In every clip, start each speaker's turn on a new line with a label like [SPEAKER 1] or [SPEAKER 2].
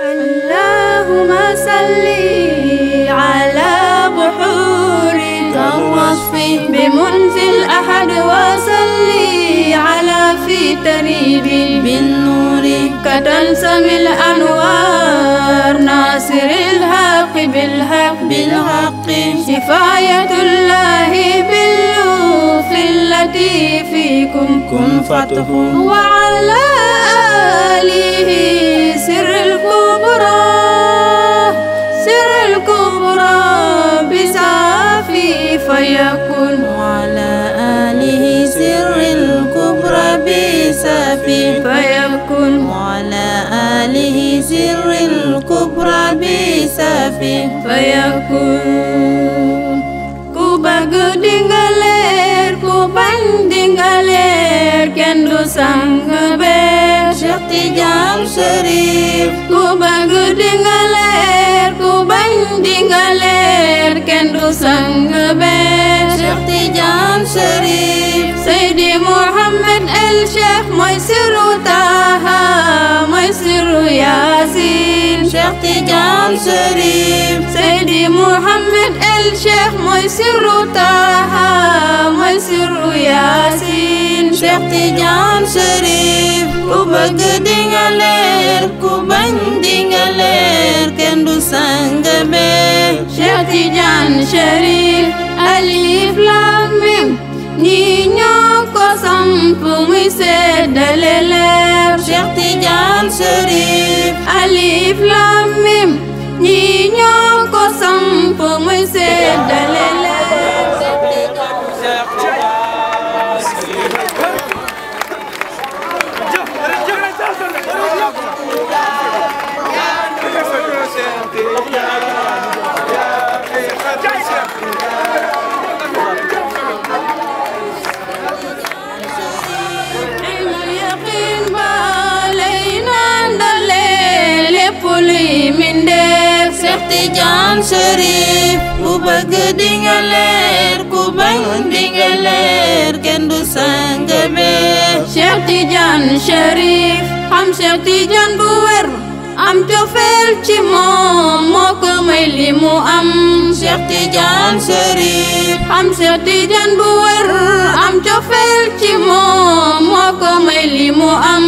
[SPEAKER 1] اللهم صل على بحور الوصف بمنزل أحد وصل على في تريب بالنور كتلسم الأنوار ناصر الحق بالحق شفاية الله باللطف التي فيكم كن فتح وعلى آله سر الكبرى بصافي فيكون
[SPEAKER 2] وعلى آله سر الكبرى بصافي
[SPEAKER 1] فيكون
[SPEAKER 2] وعلى آله سر الكبرى بصافي
[SPEAKER 1] فيكون كوباغ دينغالير كوبان دينغالير كندو سانغبه
[SPEAKER 2] Cheikh Tidiane Chérif
[SPEAKER 1] ku bëgg dinga leer ku bañ dinga leer kenn du sang bee
[SPEAKER 2] Cheikh Tidiane Chérif
[SPEAKER 1] Seydi Mouhamed El Cheikh mooy siru Taha mooy siru Yaasin
[SPEAKER 2] Cheikh Tidiane Chérif
[SPEAKER 1] Seydi Mouhamed El Cheikh mooy siru Taha mooy siru Yaasin
[SPEAKER 2] Cheikh Tidiane Chérif ku bëgg dinga leer ku bañ dinga leer kenn du sang bee
[SPEAKER 1] Cheikh Tidiane Chérif alif lam mim ñi ñoo ko samp muy seddale leer
[SPEAKER 2] Cheikh Tidiane Chérif
[SPEAKER 1] alif lam mim ñi ñoo ko samp muy seddale leer
[SPEAKER 2] Cheikh Tidiane Chérif ku bëgg dinga leer ku bañ dinga leer kenn du sang bee
[SPEAKER 1] Cheikh Tidiane Chérif xam Cheikh Tidiane bu wér am cofeel ci moom moo ko may li mu am
[SPEAKER 2] Cheikh Tidiane Chérif
[SPEAKER 1] xam Cheikh Tidiane bu wér am cofeel ci moom moo ko may li mu am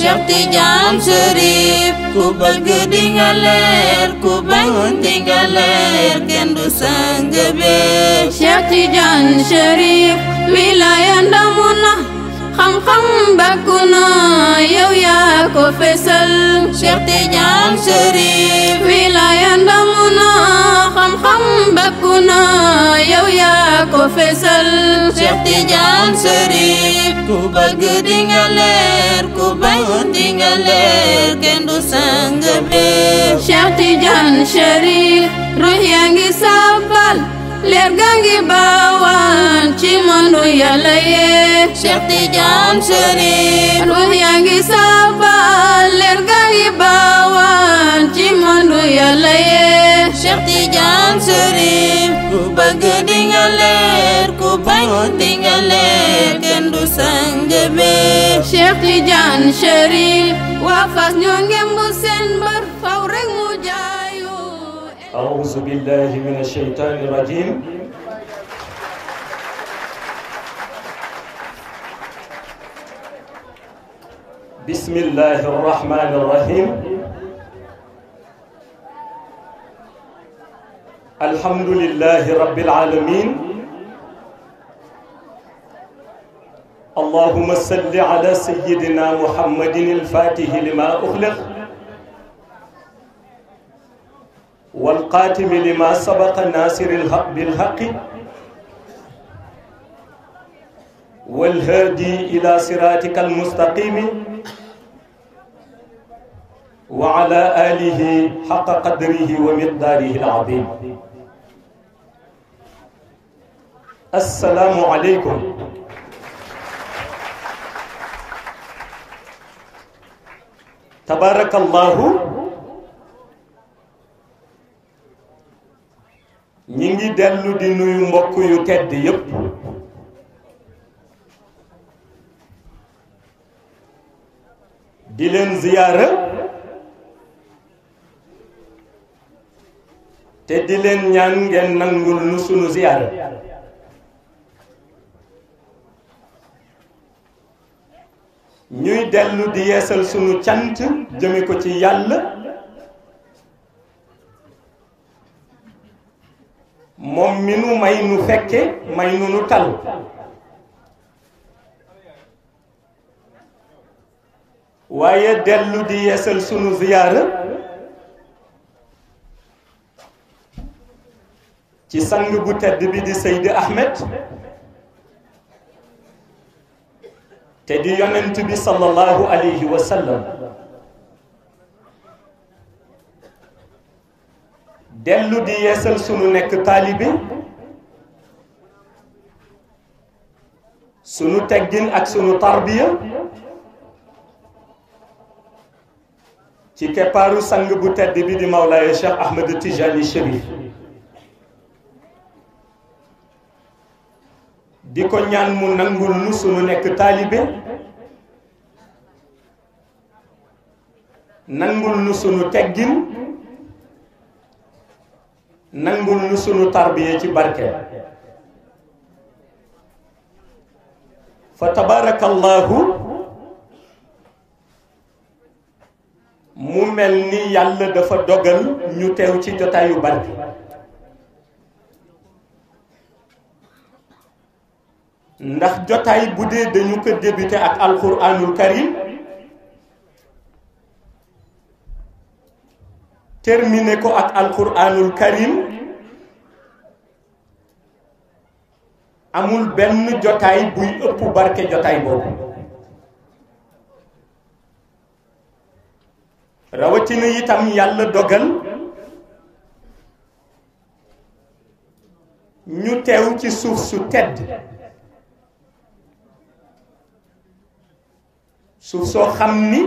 [SPEAKER 2] Cheikh Tidiane Chérif ku bëgg dinga leer ku bañ dinga leer kenn du sang bee
[SPEAKER 1] Cheikh Tidiane Chérif wilaya ndamu na xam-xam bakku na yow yaa ko fesal
[SPEAKER 2] Cheikh Tidiane Chérif
[SPEAKER 1] wilaya ndamu na xam-xam bakku na yow yaa ko fesal
[SPEAKER 2] Cheikh Tidiane Chérif ku bëgg dinga leer ku bañ dinga leer kenn du sang bee
[SPEAKER 1] Cheikh Tidiane Chérif ruux yaa ngi saabal leer gaa ngi baawaan ci mënu Yàlla yee
[SPEAKER 2] Cheikh Tidiane Chérif
[SPEAKER 1] ruux yaa ngi saabal leer gaa ngi baawaan ci mënu Yàlla yee
[SPEAKER 2] Cheikh Tidiane Chérif ku bëgg dinga leer ku bañ dinga leer kenn du sang bee
[SPEAKER 1] Cheikh Tidiane Chérif waa Fass ñoo ngembu seen mbër faw rek mu jaayu
[SPEAKER 3] أعوذ بالله من الشيطان الرجيم بسم الله الرحمن الرحيم الحمد لله رب العالمين اللهم صل على سيدنا محمد الفاتح لما أغلق والقاتم لما سبق ناصر الحق بالحق والهادي إلى صراطك المستقيم وعلى آله حق قدره ومقداره العظيم السلام عليكم تبارك الله ñi ngi dellu di nuyu mbokk yu tedd yépp di leen ziyaara te di leen ñaan ngeen nangul nu sunu ziyaara ñuy dellu di yeesal sunu cant jëme ko ci yàlla moom mi nu may nu fekke may nu nu tal waaye dellu di yeesal sunu ziyaara ci sang bu tedd bi di Seydi Ahmed te di yonent bi sallallahu alayhi wa sallam dellu di yeesal sunu nekk taalibe sunu teggin ak sunu tarbiya ci keppaaru sang bu tedd bi di Mawlaaya Cheikh Ahmed Tijani Chérif di ko ñaan mu nangul nu sunu nekk taalibe nangul nu sunu teggin nangul nu sunu tarbiya ci barke fa tabarakallahu mu mel ni yàlla dafa dogal ñu teew ci jotaayu barke ndax jotaay bu dee dañu ko débuté ak alquranul karim terminé ko ak alquranul karim amul benn jotaay buy ëpp barke jotaay boobu rawatina itam yàlla dogal ñu teew ci suuf su tedd suuf soo xam ni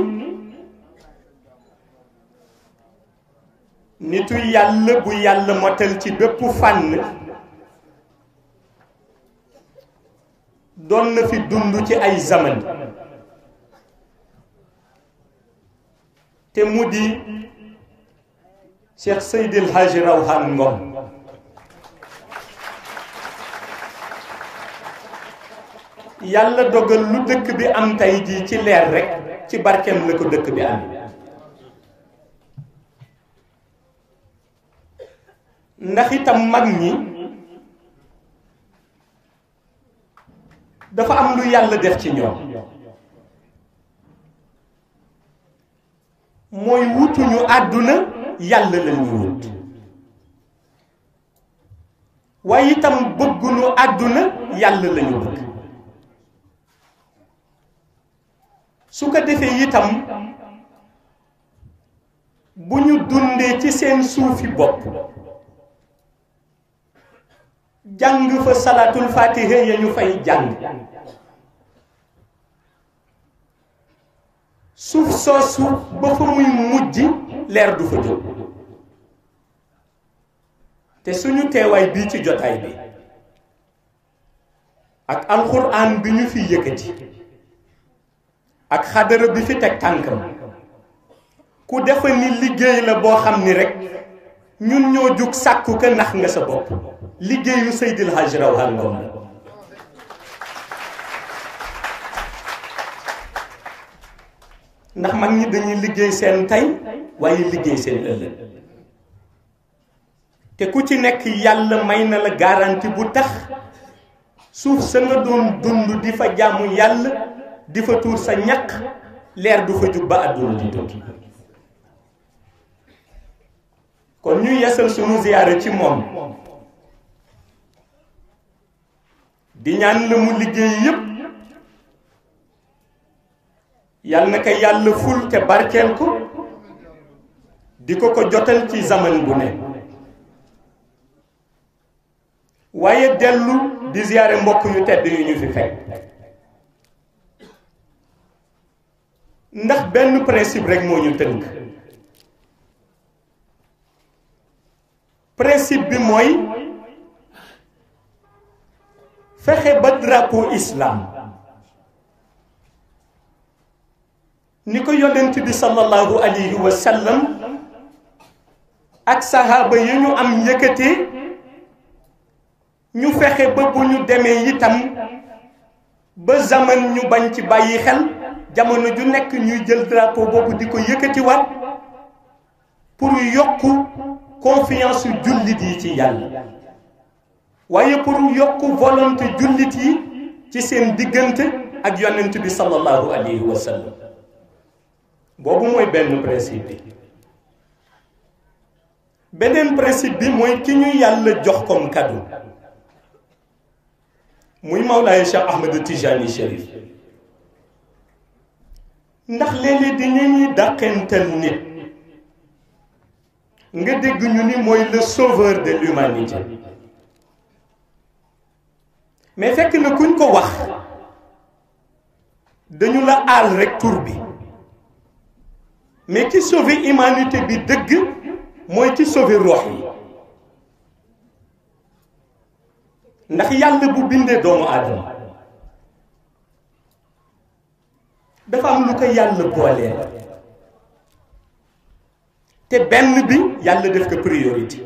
[SPEAKER 3] nitu yàlla bu yàlla motal ci bépp fànn doon na fi dund ci ay zaman te mu di Cheikh Seydil Hadji Rawhan Ngom yàlla dogal lu dëkk bi am tey jii ci leer rekk ci barkeem la ko dëkk bi am ndax itam mag ñi dafa am lu yàlla def ci ñoom mooy wutuñu àdduna yàlla lañu wut waaye itam bëgguñu àdduna yàlla lañu bëgg su ko defee itam bu ñu dundee ci seen suufi bopp jàng fa salatul fatiha ya ñu fay jàng suuf soosu ba fa muy mujj leer du fa jóg te suñu teewaay bii ci jotaay bi ak alxuraan bi ñu fi yëkkati ak xadara bi fi teg tànkam ku defa ni liggéey la boo xam ni rek ñun ñoo jug sàkku ko nax nga sa bopp liggéeyu Seydil Hadji Rawhan Ngom la ndax mag ñi dañuy liggéey seen tey waaye liggéey seen ëllëg te ku ci nekk yàlla may na la garantie bu tax suuf sa nga doon dund di fa jaamu yàlla di fa tuur sa ñaq leer du fa jug ba àdduna di tukki kon ñu yeesal sunu ziyaara ci moom di ñaan la mu liggéey yépp yàlla na ko yàlla ful te barkeel ko di ko jotal ci zaman bu ne waaye dellu di ziyaare mbokk yu tedd yu ñu fi fekk ndax benn principe rek moo ñu tënk principe bi mooy fexe ba drapeau islam ni ko yonent bi sallallahu alayhi wa sallam ak sahaaba yi ñu am yëkkatee ñu fexe ba bu ñu demee itam ba zaman ñu bañ ci bàyyi xel jamono ju nekk ñuy jël drapeau boobu di ko yëkkatiwaat pour yokku confiance yu jullit yi ci yàlla waaye pour yokku volonté jullit yi ci seen diggante ak yonent bi sallallahu alayhi wa sallam boobu mooy benn principe bi. beneen principe bi mooy ki ñu yàlla jox comme cadeau muy Mawlaay Cheikh Ahmed Tijani Chérif ndax léeg-léeg di ñuy dàqental nit nga dégg ñu ni mooy le sauveur de l'humanité mais fekk na kuñ ko wax dañu la aal rek tur bi mais ki sauver humanité bi dëgg mooy ci sauver ruux yi ndax yàlla bu bindee doomu aadama dafa am lu ko yàlla booleel te benn bi yàlla def ko priorité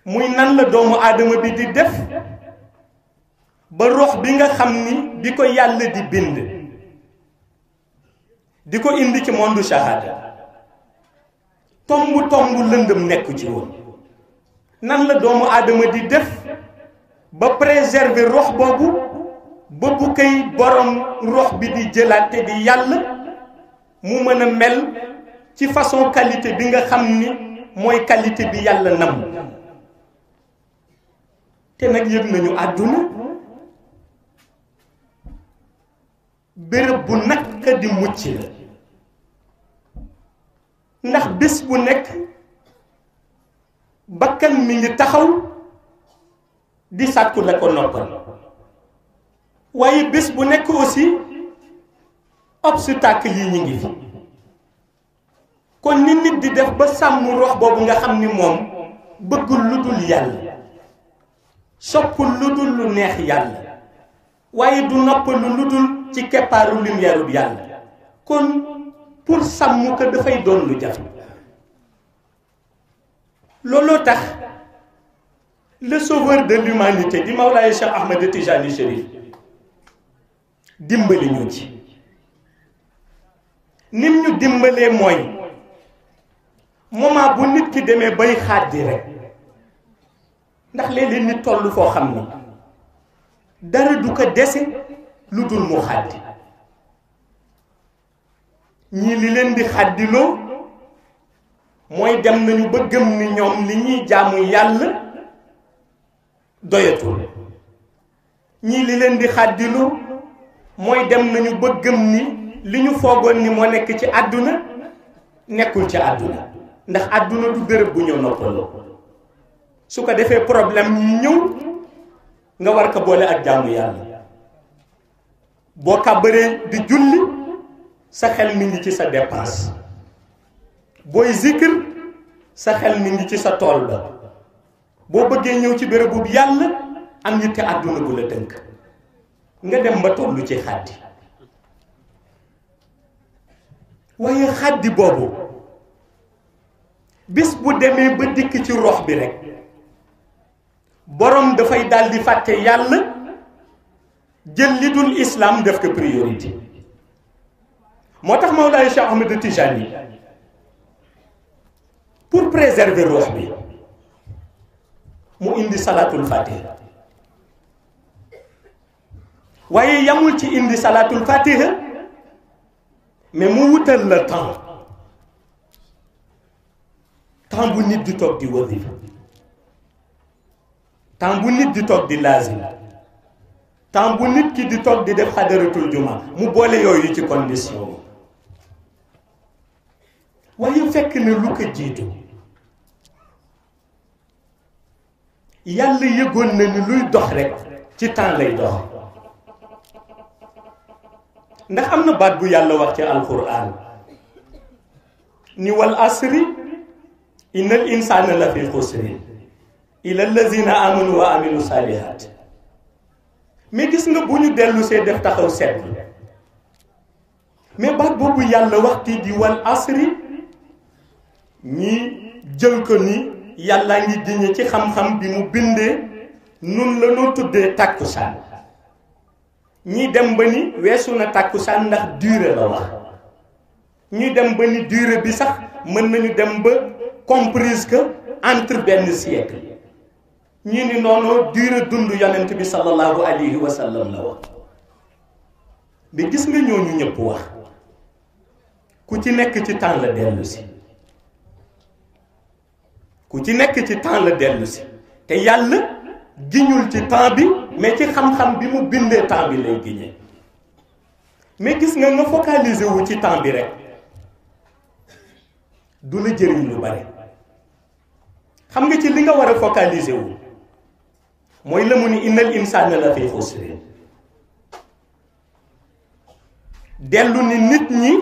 [SPEAKER 3] muy nan la doomu aadama bi di def ba ruux bi nga xam ni bi ko yàlla di bind di ko indi ci monde shahada tomb lëndëm nekku ci woon nan la doomu aadama di def ba préserver rox boobu ba bu koy borom rox bi di jëlaat te di yàlla mu mën a mel ci façon qualité bi nga xam ni mooy qualité bi yàlla nam te nag yëg nañu àdduna béréb bu naka di mucc la ndax bés bu nekk bakkan mi ngi taxaw di sàkku la ko noppal waaye bés bu nekk aussi obstacle yi ñu ngi fi kon ni nit di def ba sàmm rox boobu nga xam ni moom bëggul lu dul yàlla soppul lu dul lu neex yàlla waaye du noppalu lu dul ci keppaaru lumière yàlla kon pour sàmm ko dafay doon lu jafe looloo tax le sauveur de l'humanité di Mawlaay Cheikh Ahmed Tijani Chérif dimbali ñu ci nim ñu dimbalee mooy moment bu nit ki demee bay xàddi rek ndax léeg-léeg nit toll foo xam ni dara du ko dese lu dul mu xàddi ñii li leen di xàddiloo mooy dem nañu ba gëm ni ñoom li ñuy jaamu yàlla doyatul ñii li leen di xàddiloo mooy dem nañu ba gëm ni li ñu foogoon ni moo nekk ci àdduna nekkul ci àdduna ndax àdduna du bërëb bu ñëw noppaloo su ko defee problème yi ñëw nga war ko boole ak jaamu yàlla boo kàbbaree di julli sa xel mi ngi ci sa dépense booy zikr sa xel mi ngi ci sa tool ba boo bëggee ñëw ci bérébu bi yàlla am yitte àdduna bu la tënk nga dem ba tollu ci xaddi waaye xaddi boobu bis bu demee ba dikk ci rox bi rek borom dafay daldi fàtte yàlla jël li dul islam def ko priorité moo tax Mawlaay Cheikh Ahmed Tijani pour préserver rox bi mu indi salaatul fatiha waaye yamul ci indi salaatul fatiha mais mu wutal la temps bu nit di toog di wasifa temps bu nit di toog di laazim temps bu nit ki di toog di def xadaratul juma mu boole yooyu ci condition waaye fekk na lu ko jiitu yàlla yëgoon na ni luy dox rek ci temps lay dox ndax am na baat bu yàlla wax ci alquran ni wal asri innal insana la fi xusrin illa allazina amanu wa amilu salihat mais gis nga bu ñu dellu see def taxaw seetlu mais baat boobu yàlla waxti di wal asri ñii jël ko ni yàlla ngi giñe ci xam-xam bi mu bindee nun la noo tuddee tàkkusaan ñii dem ba ni weesu na tàkkusaan ndax durée la wax ñii dem ba ni durée bi sax mën nañu dem ba comprise que entre benn siècle ñii ni noonu durée dund yonent bi sallallahu alayhi wa sallam la wax bi gis nga ñooñu ñëpp wax ku ci nekk ci temps la dellu si ku ci nekk ci temps la dellu si te yàlla giñul ci temps bi mais ci xam-xam bi mu bindee temps bi lay giñee mais gis nga focaliser wu ci temps bi rek du la jëriñ lu bare xam nga ci li nga war a focaliser wu mooy la mu ni innal insaana la fi xusrin dellu ni nit ñi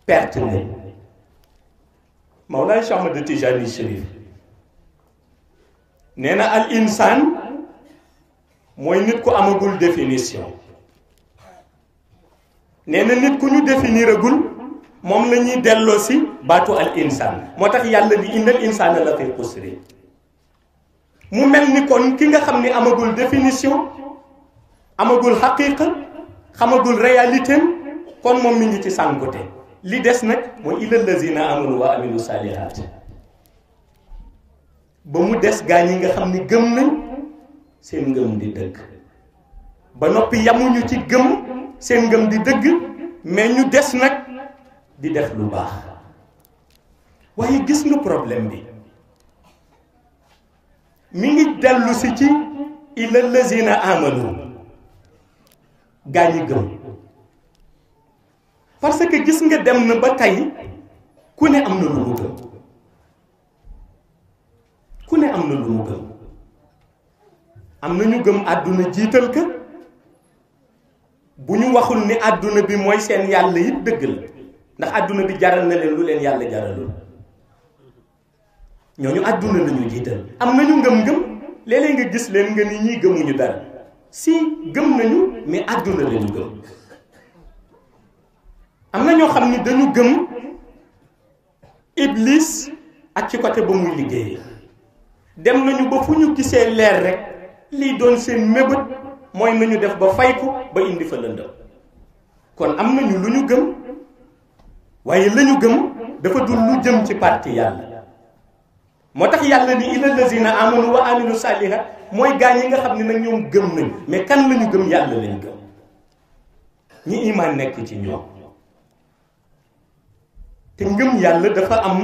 [SPEAKER 3] perte nañ Mawlaay Cheikh Ahmad Tijani Chérif nee na al insaan mooy nit ku amagul définition nee na nit ku ñu définiragul moom la ñuy delloo si baatu al insaan moo tax yàlla di innal insaana la fi xusrin mu mel ni kon ki nga xam ni amagul définition amagul xaqiqa xamagul réalité kon moom mi ngi ci sànkute li des nag mooy illal lazina amanu wa amilu salihat ba mu des gaa ñi nga xam ni gëm nañ seen ngëm di dëgg ba noppi yamuñu ci gëm seen ngëm di dëgg mais ñu des nag di def lu baax waaye gis nga problème bi mi ngi dellu si ci illal lazina amanu gaa ñi gëm parce que gis nga dem na ba tey ku ne am na lu mu gëm ku ne am na lu mu gëm am na ñu gëm àdduna jiital ka bu ñu waxul ni àdduna bi mooy seen yàlla it dëgg la ndax àdduna bi jaral na leen lu leen yàlla jaralul ñooñu àdduna la ñu jiital am nañu ngëm-ngëm léeg-léeg nga gis leen nga ni ñii gëmuñu dara si gëm nañu mais àdduna la ñu gëm am na ñoo xam ni dañu gëm iblis ak ci côté ba muy liggéeyee dem nañu ba fu ñu gisee leer rek lii doon seen mébét mooy nañu def ba fay ko ba indi fa lëndëm kon am nañu lu ñu gëm waaye la ñu gëm dafa dul lu jëm ci parti yàlla moo tax yàlla ni illa lazina amanu wa amilu salihat mooy gaa ñi nga xam ne nag ñoom gëm nañ mais kan la ñu gëm yàlla lañ gëm ñi imaan nekk ci ñoom te ngëm yàlla dafa am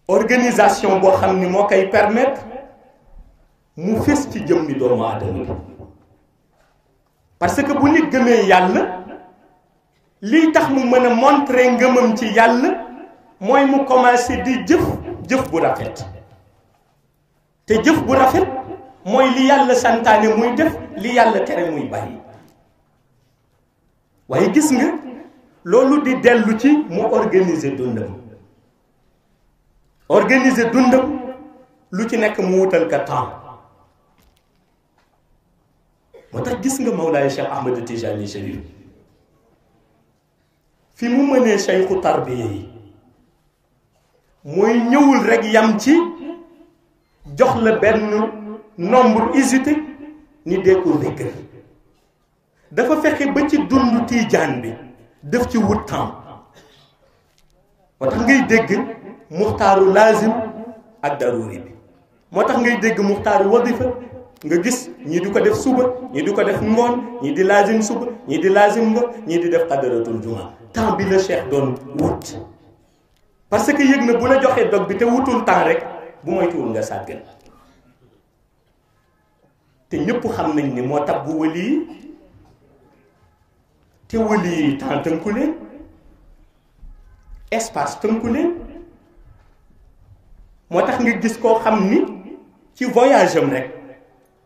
[SPEAKER 3] organisation boo xam ni moo koy permettre mu fés ci jëm ni doomu aadama bi parce que bu nit gëmee yàlla lii tax mu mën a montrer ngëmam ci yàlla mooy mu commencé di jëf bu rafet te jëf bu rafet mooy li yàlla santaane muy def li yàlla tere muy bàyyi waaye gis nga loolu di dellu ci mu organiser dundam lu ci nekk mu wutal ka temps moo tax gis nga Mawlaay Cheikh Ahmad Tijani Chérif fi mu mënee cheikhu tarbiya yi mooy ñëwul rek yam ci jox la benn nombre usité ni dee ko zikr dafa fexe ba ci dund tiijaan bi def ci wut temps moo tax ngay dégg muxtaaru laazim ak daruri bi moo tax ngay dégg muxtaaru wadifa nga gis ñii di ko def suba ñii di ko def ngoon ñii di laazim suba ñii di laazim ngoon ñii di def qadaratul juma temps bi la cheikh doon wut parce que yëg na bu la joxee dog bi te wutul temps rek bu moytuwul nga sàggan te ñëpp xam nañ ni moo tax bu wali yi te wali yi temps tënku leen espace tënku leen moo tax nga gis koo xam ni ci voyage am rek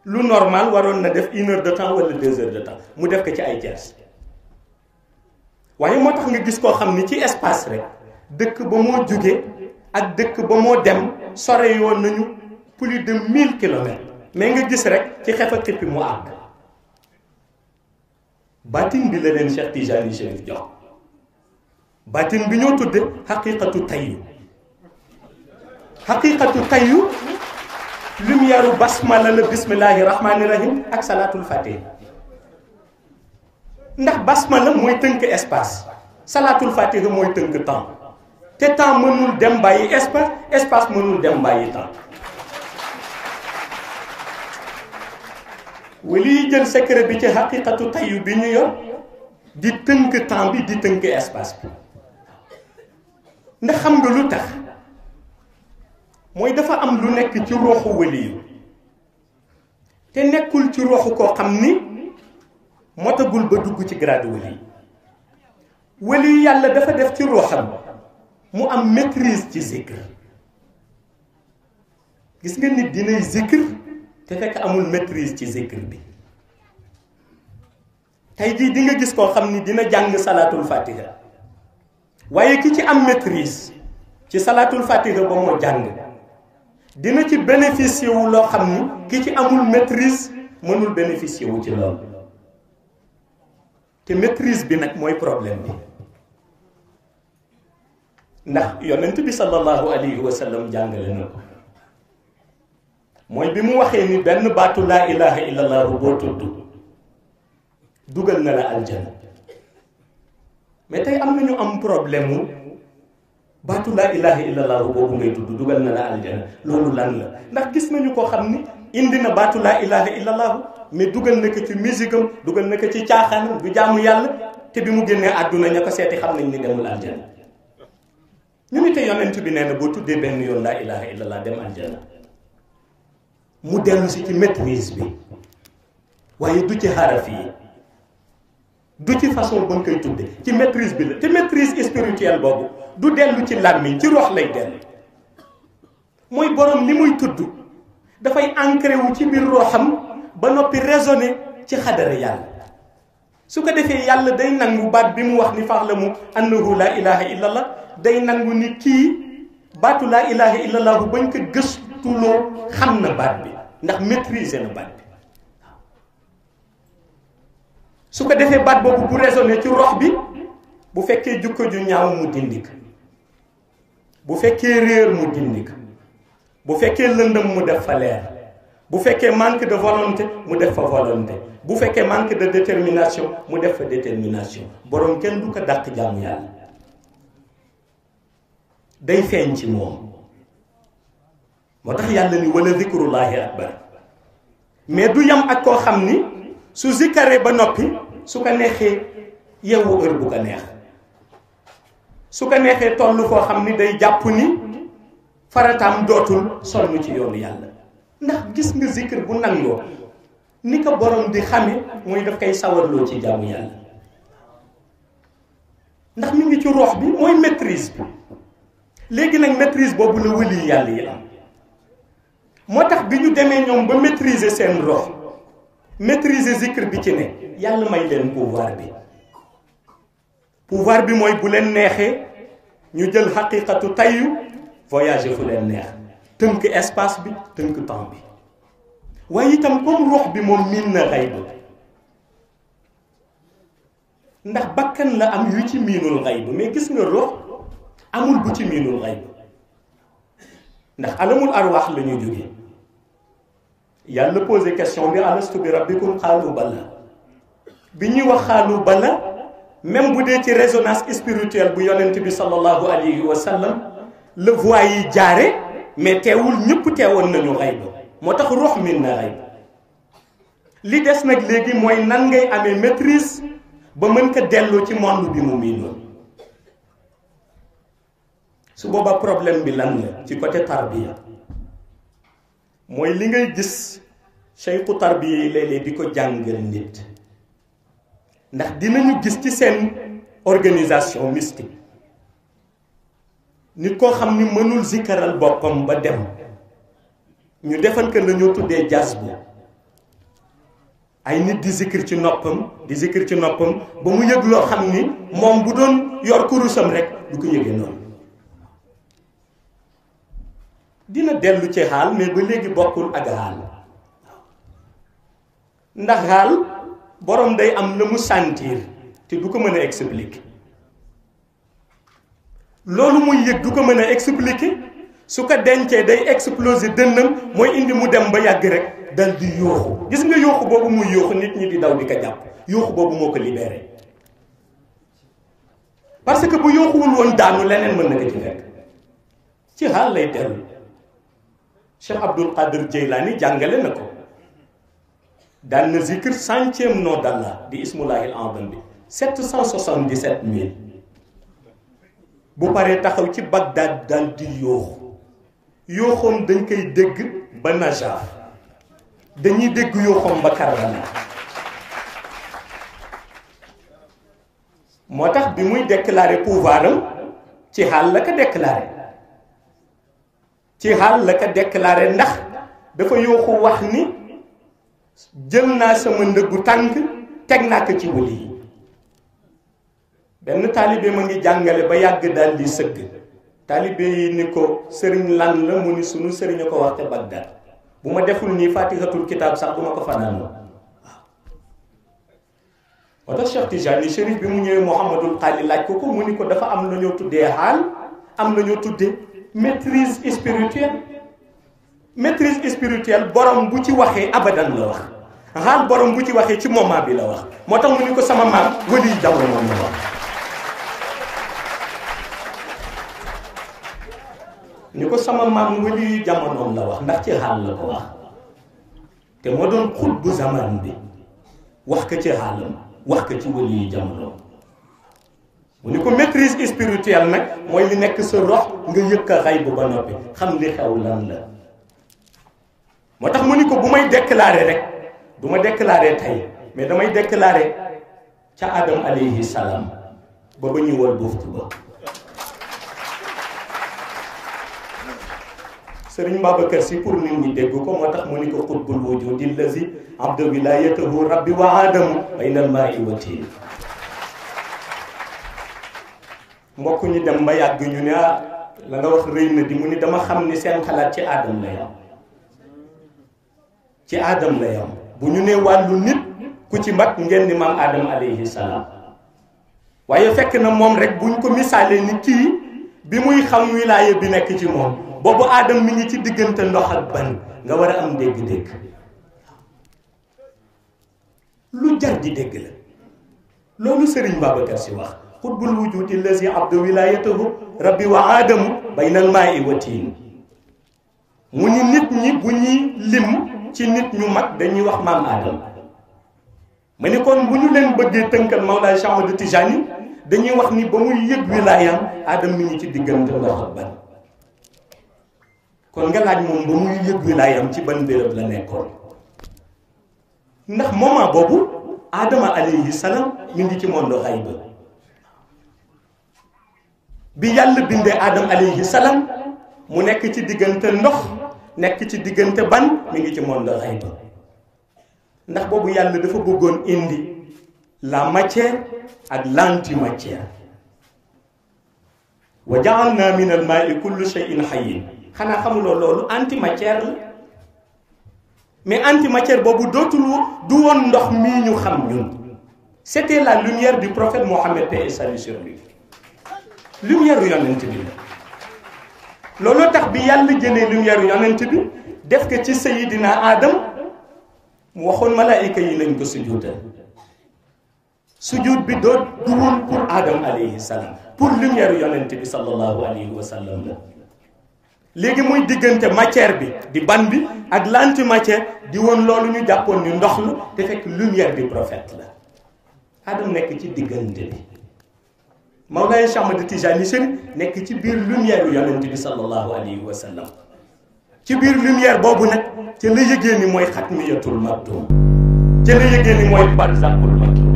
[SPEAKER 3] lu normal waroon na def 1 heure de temps wala 2 heures de temps mu def ko ci ay jees waaye moo tax nga gis koo xam ni ci espace rek dëkk ba moo jóge ak dëkk ba moo dem sore yoon nañu plus de 1000 kilomètres mais nga gis rek ci xef a xippi mu àgg baatin bi la leen Cheikh Tijani Chérif jox baatin bi ñoo tudde xaqiqatu tayyu. xaqiqatu tayyu lumière basmala la bismillahi rahmani rahim ak salatul fatih. ndax basmala mooy tënk espace, salatul fatih mooy tënk temps, te temps mënul dem bàyyi espace, espace mënul dem bàyyi temps. wali yi jël secret bi ci xaqiqatu tayyu bi ñu yor di tënk temps bi di tënk espace bi. ndax xam nga lu tax? mooy dafa am lu nekk ci roxu wali yu te nekkul ci roxu koo xam ni motagul ba dugg ci grade wali. wali yu yàlla dafa def ci roxam mu am maîtrise ci zikr. gis nga nit dinay zikr te fekk amul maîtrise ci zikr bi. tey jii di nga gis koo xam ni dina jàng salatul fatiha waaye ki ci am maîtrise ci salatul fatiha ba moo jàng dina ci bénéficier wu loo xam ni ki ci amul maîtrise mënul bénéficier wu ci loolu. te maîtrise bi nag mooy problème bi. ndax yonent bi sallallahu alayhi wa sallam jàngale na ko. mooy bi mu waxee ni benn baatu laa ilaha illallah boo tudd dugal na la aljana. mais tey am na ñu am problème mu baatu laa ilaha illallah boobu ngay tudd dugal na la aljana. loolu lan la? ndax gis nañu ko xam ni indi na baatu laa ilaha illallah mais dugal na ko ci musique am, dugal na ko ci caaxaanam, du jaamu yàlla, te bi mu génnee àdduna ña ko seeti xam nañ ni demul aljana. ñu ni te yonent bi nee na boo tuddee benn yoon laa ilaha illallah dem aljana. mu dellu si ci maîtrise bi waaye du ci xaraf yi, du ci façon ba nga koy tudde, ci maîtrise bi la. te maîtrise spirituelle boobu du dellu ci làmmiñ, ci rox lay dellu. mooy borom li muy tudd dafay ancré wu ci biir roxam ba noppi raisonné ci xadara yàlla. su ko defee yàlla day nangu baat bi mu wax ni fa'lamu annahu laa ilaha illallah, day nangu ni kii baatu laa ilaha illallah bu bañ ko gëstuloo xam na baat bi ndax maîtriser na baat bi. su ko defee baat boobu bu raisonné ci rox bi, bu fekkee jukko ju ñaaw mu dindi ko, bu fekkee réer mu dindi ko, bu fekkee lëndëm mu def fa leer, bu fekkee manque de volonté mu def fa volonté, bu fekkee manque de détermination mu def fa détermination. borom kenn du ko dàq jaamu yàlla, day feeñ ci moom. moo tax yàlla ni wala zikrullahi akbar. mais du yam ak koo xam ni su zikkaree ba noppi su ko neexee yeewu heure bu ko neex, su ko neexee toll foo xam ni day jàpp ni farataam dootul sonn ci yoonu yàlla. ndax gis nga zikr bu nangoo ni ko borom di xame mooy daf koy sawarloo ci jaamu yàlla. ndax mi ngi ci rox bi, mooy maîtrise bi. léegi nag maîtrise boobu la wëli yàlla yi am. moo tax bi ñu demee ñoom ba maîtriser seen rox, maîtriser zikr bi ci ne, yàlla may leen pouvoir bi. pouvoir bi mooy bu leen neexee ñu jël xaqiqatu tayyu voyager fu leen neex, tënk espace bi, tënk temps bi. waaye itam comme rox bi moom miin na xayb, ndax bakkan la am yu ci miinul xayb, mais gis nga rox amul bu ci miinul xayb. ndax alamul arwaax la ñu jóge. yàlla posé question bi alastu bi rabbikum xaalu bala. bi ñuy wax xaalu bala, même bu dee ci résonance spirituelle bu yonent bi sallallahu alayhi wa sallam la voix yi jaare, mais teewul ñëpp teewoon nañu xayb. moo tax rox min na xayb. li des nag léegi mooy nan ngay amee maîtrise ba mën ko delloo ci monde bi mu miinoon. su boobaa problème bi lan la ci côté tarbiya, mooy li ngay gis cheikhu tarbiya yi léeg-léeg di ko jàngal nit. ndax dinañu gis ci seen organisation mystique nit koo xam ni mënul zikaral boppam ba dem, ñu defal ko la ñoo tuddee jazbu. ay nit di zikir ci noppam, di zikir ci noppam ba mu yëg loo xam ni moom bu doon yor kurusam rek du ko yëgee noonu. dina dellu ci xaal, mais ba léegi bokkul ak xaal. ndax xaal borom day am la mu sentir te du ko mën a expliquer. loolu muy yëg du ko mën a expliquer su ko dencee day exploser dënnam mooy indi mu dem ba yàgg rek dal di yooxu gis nga yooxu boobu muy yooxu nit ñi di daw di ko jàpp yooxu boobu moo ko libéré parce que bu yooxuwul woon daanu leneen mën na ko ci fekk ci xaal lay dellu Cheikh Abdul Qadir Jeylaani jàngale na ko daan na zikr centième nom d'Allah di ismullahil azam bi 777 000 bu paree taxaw ci Bagdad dal di yooxu yooxoom dañ koy dégg ba Najaf dañuy dégg yooxoom ba Karbala moo tax bi muy déclarer pouvoir am ci xaal la ko déclarer ci xaal la ko déclarer ndax dafa yooxu wax ni jël naa sama ndëggu tànk teg naa ko ci wëli yi benn taalibe ma ngi jàngale ba yàgg daal di sëgg taalibe yi ni ko sëriñ lan la mu ni sunu sëriñ a ko wax te Bagdad bu ma deful nii fatihatul kitaab sax du ma ko fanaanoo moo tax Cheikh Tijani Chérif bi mu ñëwee Mouhamadul Xaali laaj ko mu ni ko dafa am la ñoo tuddee xaal am la ñoo tuddee maîtrise spirituelle maîtrise spirituelle borom bu ci waxee abadan la wax xaal borom bu ci waxee ci moment bi la wax moo tax mu ni ko sama maam wali jamono moom la wax ni ko sama maam wali jamonoom la wax ndax ci xaal la ko wax te moo doon xut bu zaman bi wax ko ci xaalam wax ko ci wali jamonoom mu ni ko maîtrise spirituelle nag mooy li nekk sa rox nga yëg ka xay bu ba noppi xam li xew lan la moo tax mu ni ko bu may déclarer rek du ma déclarer tey mais damay déclarer ca Adam alayhi salaam ba ba ñuy wal buftu ba Sëriñ Babacar Si pour nit ñi dégg ko moo tax mu ni ko xutbul wujudi lazi abdu wilayatahu rabbi wa adamu baynal maa'i wa tiin mbokk ñi dem ba yàgg ñu ne la nga wax rëy na di mu ni dama xam ni seen xalaat ci aadam la yam ci aadam la yam bu ñu ne wàllu nit ku ci mag ngeen ni maam Adam alayhi salaam waaye fekk na moom rek buñ ko misaalee ni kii bi muy xam wilaaya bi nekk ci moom boobu Adam mi ngi ci diggante ndox ak ban nga war a am dégg-dégg lu jar di dégg la loolu Sëriñ Babacar Si wax xutbul wujudi lazi abdu wilayatahu rabbi wa adamu baynal maa'i wa tiin mu ni nit ñi bu ñuy lim ci nit ñu mag dañuy wax maam Adam ma ni kon bu ñu leen bëggee tënkal Mawlaay Cheikh Ahmad Tijani dañuy wax ni ba muy yëg wilaayam Adam mi ngi ci diggante ndox ak ban kon nga laaj moom ba muy yëg wilaayam ci ban béréb la nekkoon ndax moment boobu Adama alayhi salaam mi ngi ci monde xayba bi yàlla bindee Adam alayhi salaam mu nekk ci diggante ndox nekk ci diggante ban mi ngi ci monde xayba ndax boobu yàlla dafa bëggoon indi la matière ak l'antimatière wa ja'alna min al-ma'i kullu shay'in hayyin xanaa xamuloo loolu antimatière la mais antimatière boobu dootul du woon ndox mii ñu xam ñun c'était la lumière du prophète Mohammed paix et salut sur lui lumière yonent bi la looloo tax bi yàlla jëlee lumière yonent bi def ko ci sayidina Adam mu waxoon malaayika yi lañ ko sujjuutal sujjuut bi du woon pour Adam alayhi salaam pour lumière yonent bi sallallahu alayhi wa sallam la léegi muy diggante matière bi di ban bi ak l'antimatière di woon loolu ñu jàppoon ni ndox la te fekk lumière du prophète la Adam nekk ci diggante bi Mawlaay Cheikh Ahmad Tijani Chérif nekk ci biir lumière yonent bi sallallahu alayhi wa sallam ci biir lumière boobu nag ca la yëgee ni mooy xatmiyatul maktum ca la yëgee ni mooy barzakul maktum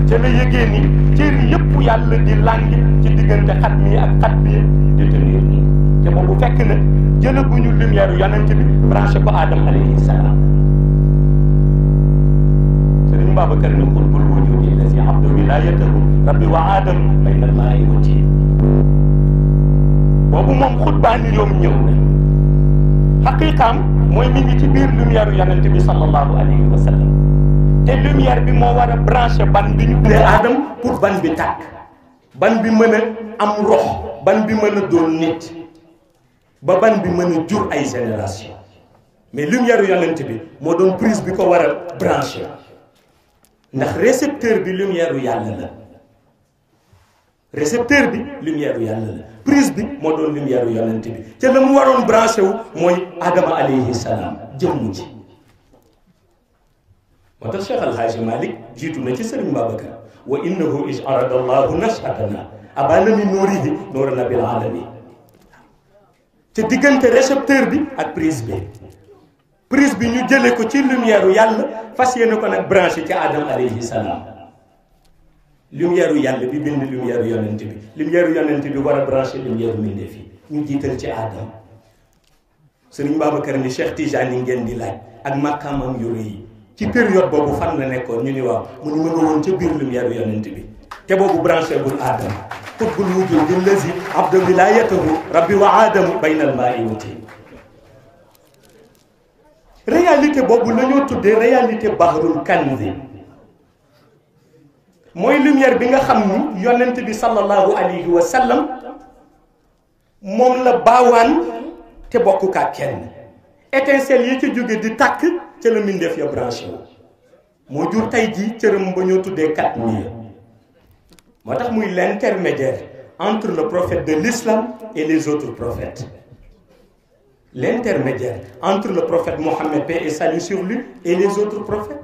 [SPEAKER 3] ca la yëgee ni cër yëpp yàlla di langi ci diggante xatmi ak xatmi di tenir nii te boobu fekk na jëlaguñu lumière yonent bi branché ko Adam alayhi salaam Sëriñ Babacar ni xutbul wujudi lazi abdu wilayatahu rabbi wa adam baynal maa'i wa tiin boobu moom xutbaani yoom ñëw na xaqiiqaam mooy mi ngi ci biir lumière yonent bi sallallahu alayhi wa sallam te lumière bi moo war a branché ban bi ñu tuddee Adam pour ban bi tàkk ban bi mën a am rox, ban bi mën a doon nit, ba ban bi mën a jur ay génération. mais lumière yonent bi moo doon prise bi ko war a branché ndax récepteur bi lumière yàlla la. récepteur bi lumière yàlla la, prise bi moo doon lumière yonent bi ca la mu waroon branché wu mooy Adama alayhi salaam jëmmu ji. moo tax Cheikh Alhaaji Malick jiitu na ci Sëriñ Babacar wa innahu is arada allahu nashatana abana min nuurihi nuura nabil alamin. te diggante récepteur bi ak prise bi ñu jële ko ci lumière yàlla fas yéene ko nag branché ci Adama alayhi salaam. lumière yàlla bi bind lumière yonent bi, lumière yonent bi war a branché lumière mbindeef yi, ñu jiital ci Adama. Sëriñ Babacar ni Cheikh Tijani ngeen di laaj ak màkkaamam yu rëy yi ci période boobu fan la nekkoon, ñu ni waaw mu ni ma nga woon ca biir lumière yonent bi te boobu branché bul Adama. qutbul wujudi allazi abda wilayatahu rabbi wa aadamu bayna al maa'i wa tiin. réalité boobu la ñoo tuddee réalité bahrul kanzi, mooy lumière bi nga xam ni yonent bi sallallahu alayhi wa sallam moom la baawaan te bokk kaa kenn. étincelle yi ca jóge di tàkk ca la mbindeef ya branché wu moo jur tey jii cëram ba ñoo tuddee katmiya. moo tax muy l'intermédiaire entre le prophète de l'islam et les autres prophètes. L'intermédiaire entre le prophète Mohammed, paix et salut sur lui, et les autres prophètes.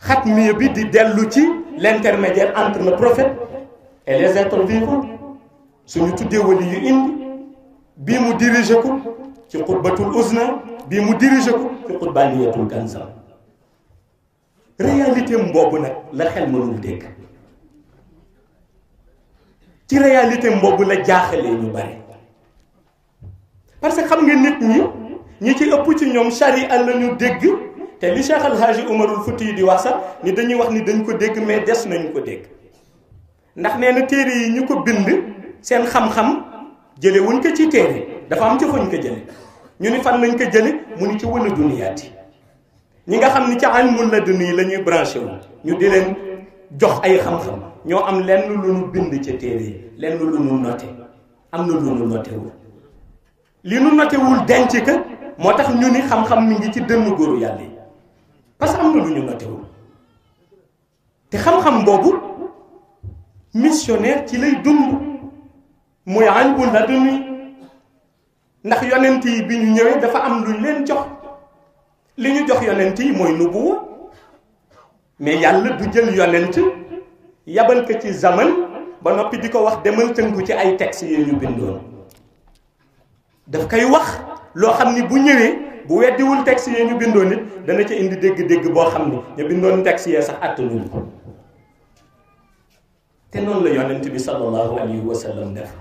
[SPEAKER 3] Khatmiya bi di dellu ci l'intermédiaire entre le prophète et les êtres vivants. suñu tuddee wali yu indi bii mu dirigé ko ci xutbatul uzna, bii mu dirigé ko ci xutbaniyatul kanza. réalité mboobu nag la xel mënul dégg. ci réalité mboobu la jaaxalee ñu bari. parce que xam nga nit ñi ci ëpp ci ñoom charia la ñu dégg, te li Cheikh Alhaaji Umarul Fuuti di wax sax ni dañuy wax ni dañ ko dégg mais des nañu ko dégg. ndax nee na téere yi ñu ko bind seen xam-xam jële wuñ ko ci téere, dafa am ci fuñ ko jële. ñu ni fan lañ ko jële, mu ni ci wala duniyaati. ñi nga xam ni ci ilmul laduni la ñuy branché wu ñu di leen jox ay xam-xam, ñoo am lenn lu ñu bind ca téere yi, lenn lu ñu noté, am na lu ñu noté wul. li nu notewul denc ka moo tax ñu ni xam-xam mi ngi ci dënn góoru yàlla yi, parce que am na lu ñu notewul. te xam-xam boobu missionnaire ci lay dund, muy ilmul laduni. ndax yonent yi bi ñu ñëwee dafa am lu ñu leen jox. li ñu jox yonent yi mooy nubuwa, mais yàlla du jël yonent yabal ko ci zaman ba noppi di ko wax demal tënku ci ay textes yi ñu bindoon. daf koy wax loo xam ni bu ñëwee bu weddiwul textes yi ñu bindoon nit dana ca indi dégg-dégg boo xam ni ñu bindoon textes yee sax attanuñu ko. te noonu la yonent bi sallallahu alayhi wa sallam def.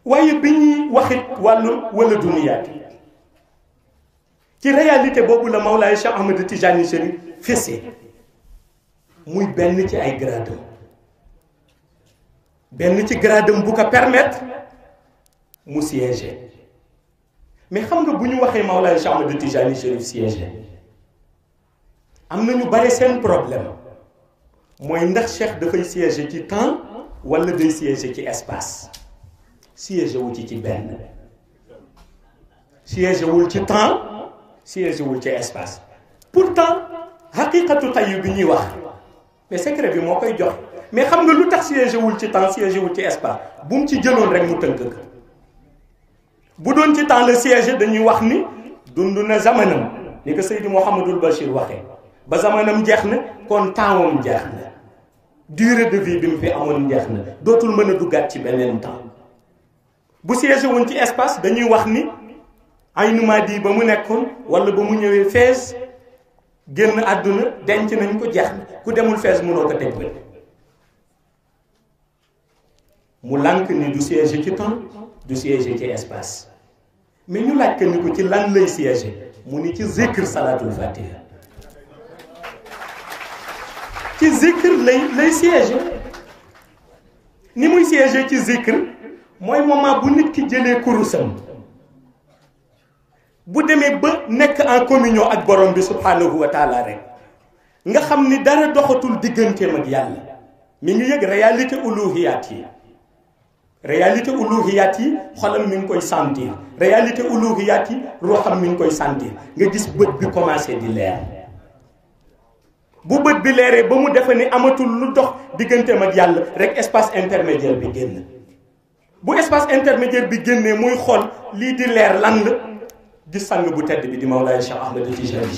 [SPEAKER 3] waaye bi ñuy waxit wàllu wala duniyaat ci réalité boobu la Mawlaay Cheikh Ahmed Tijani Chérif fessé muy benn ci ay gradam, benn ci gradam bu ko permettre mu siéger. mais xam nga bu ñu waxee Mawlaay Cheikh Ahmed Tijani Chérif siéger, am na ñu bare seen problème mooy ndax Cheikh dafay siéger ci temps wala day siéger ci espace. siéger wu ci benn, siéger wul ci temps, siège wul ci espace. pourtant xaqiqatu tayyu bi ñuy wax mais secret bi moo koy jox. mais xam nga lu tax siège wul ci temps, siège wul ci espace, bu mu ci jëloon rek mu tënk ko. bu doon ci temps la siège dañuy wax ni dund na zamanam, ni ko Seydi Mouhamadul Bachir waxee, ba zamanam jeex na kon tempsam jeex na, durée de vie bi mu fi amoon jeex na, dootul mën a duggaat ci beneen temps. bu siège woon ci espace dañuy wax ni Aynu Maadi ba mu nekkoon wala ba mu ñëwee Fès génn àdduna denc nañ ko jeex na, ku demul Fès mënoo ko teg bët. mu lànk ni du siège ci temps, du siège ci espace. mais ñu laaj ko ni ko ci lan lay siège, mu ni ci zikr salaatul fatiha. ci zikr lay siège. ni muy siège ci zikr mooy moment bu nit ki jëlee kurusam, bu demee ba nekk en communion ak borom bi subhanahu wa taala rek nga xam ni dara doxatul digganteem ak yàlla, mi ngi yëg réalité uluhiyat yi réalité uluhiyat yi xolam mi ngi koy sentir réalité uluhiyat yi ruuxam mi ngi koy sentir nga gis bët bi commencé di leer bu bët bi leeree ba mu defe ni amatul lu dox digganteem ak yàlla rek espace intermédiaire bi génn bu espace intermédiaire bi génnee muy xool lii di leer lan la gis sang bu tedd bi di Mawlaay Cheikh Ahmed Tijani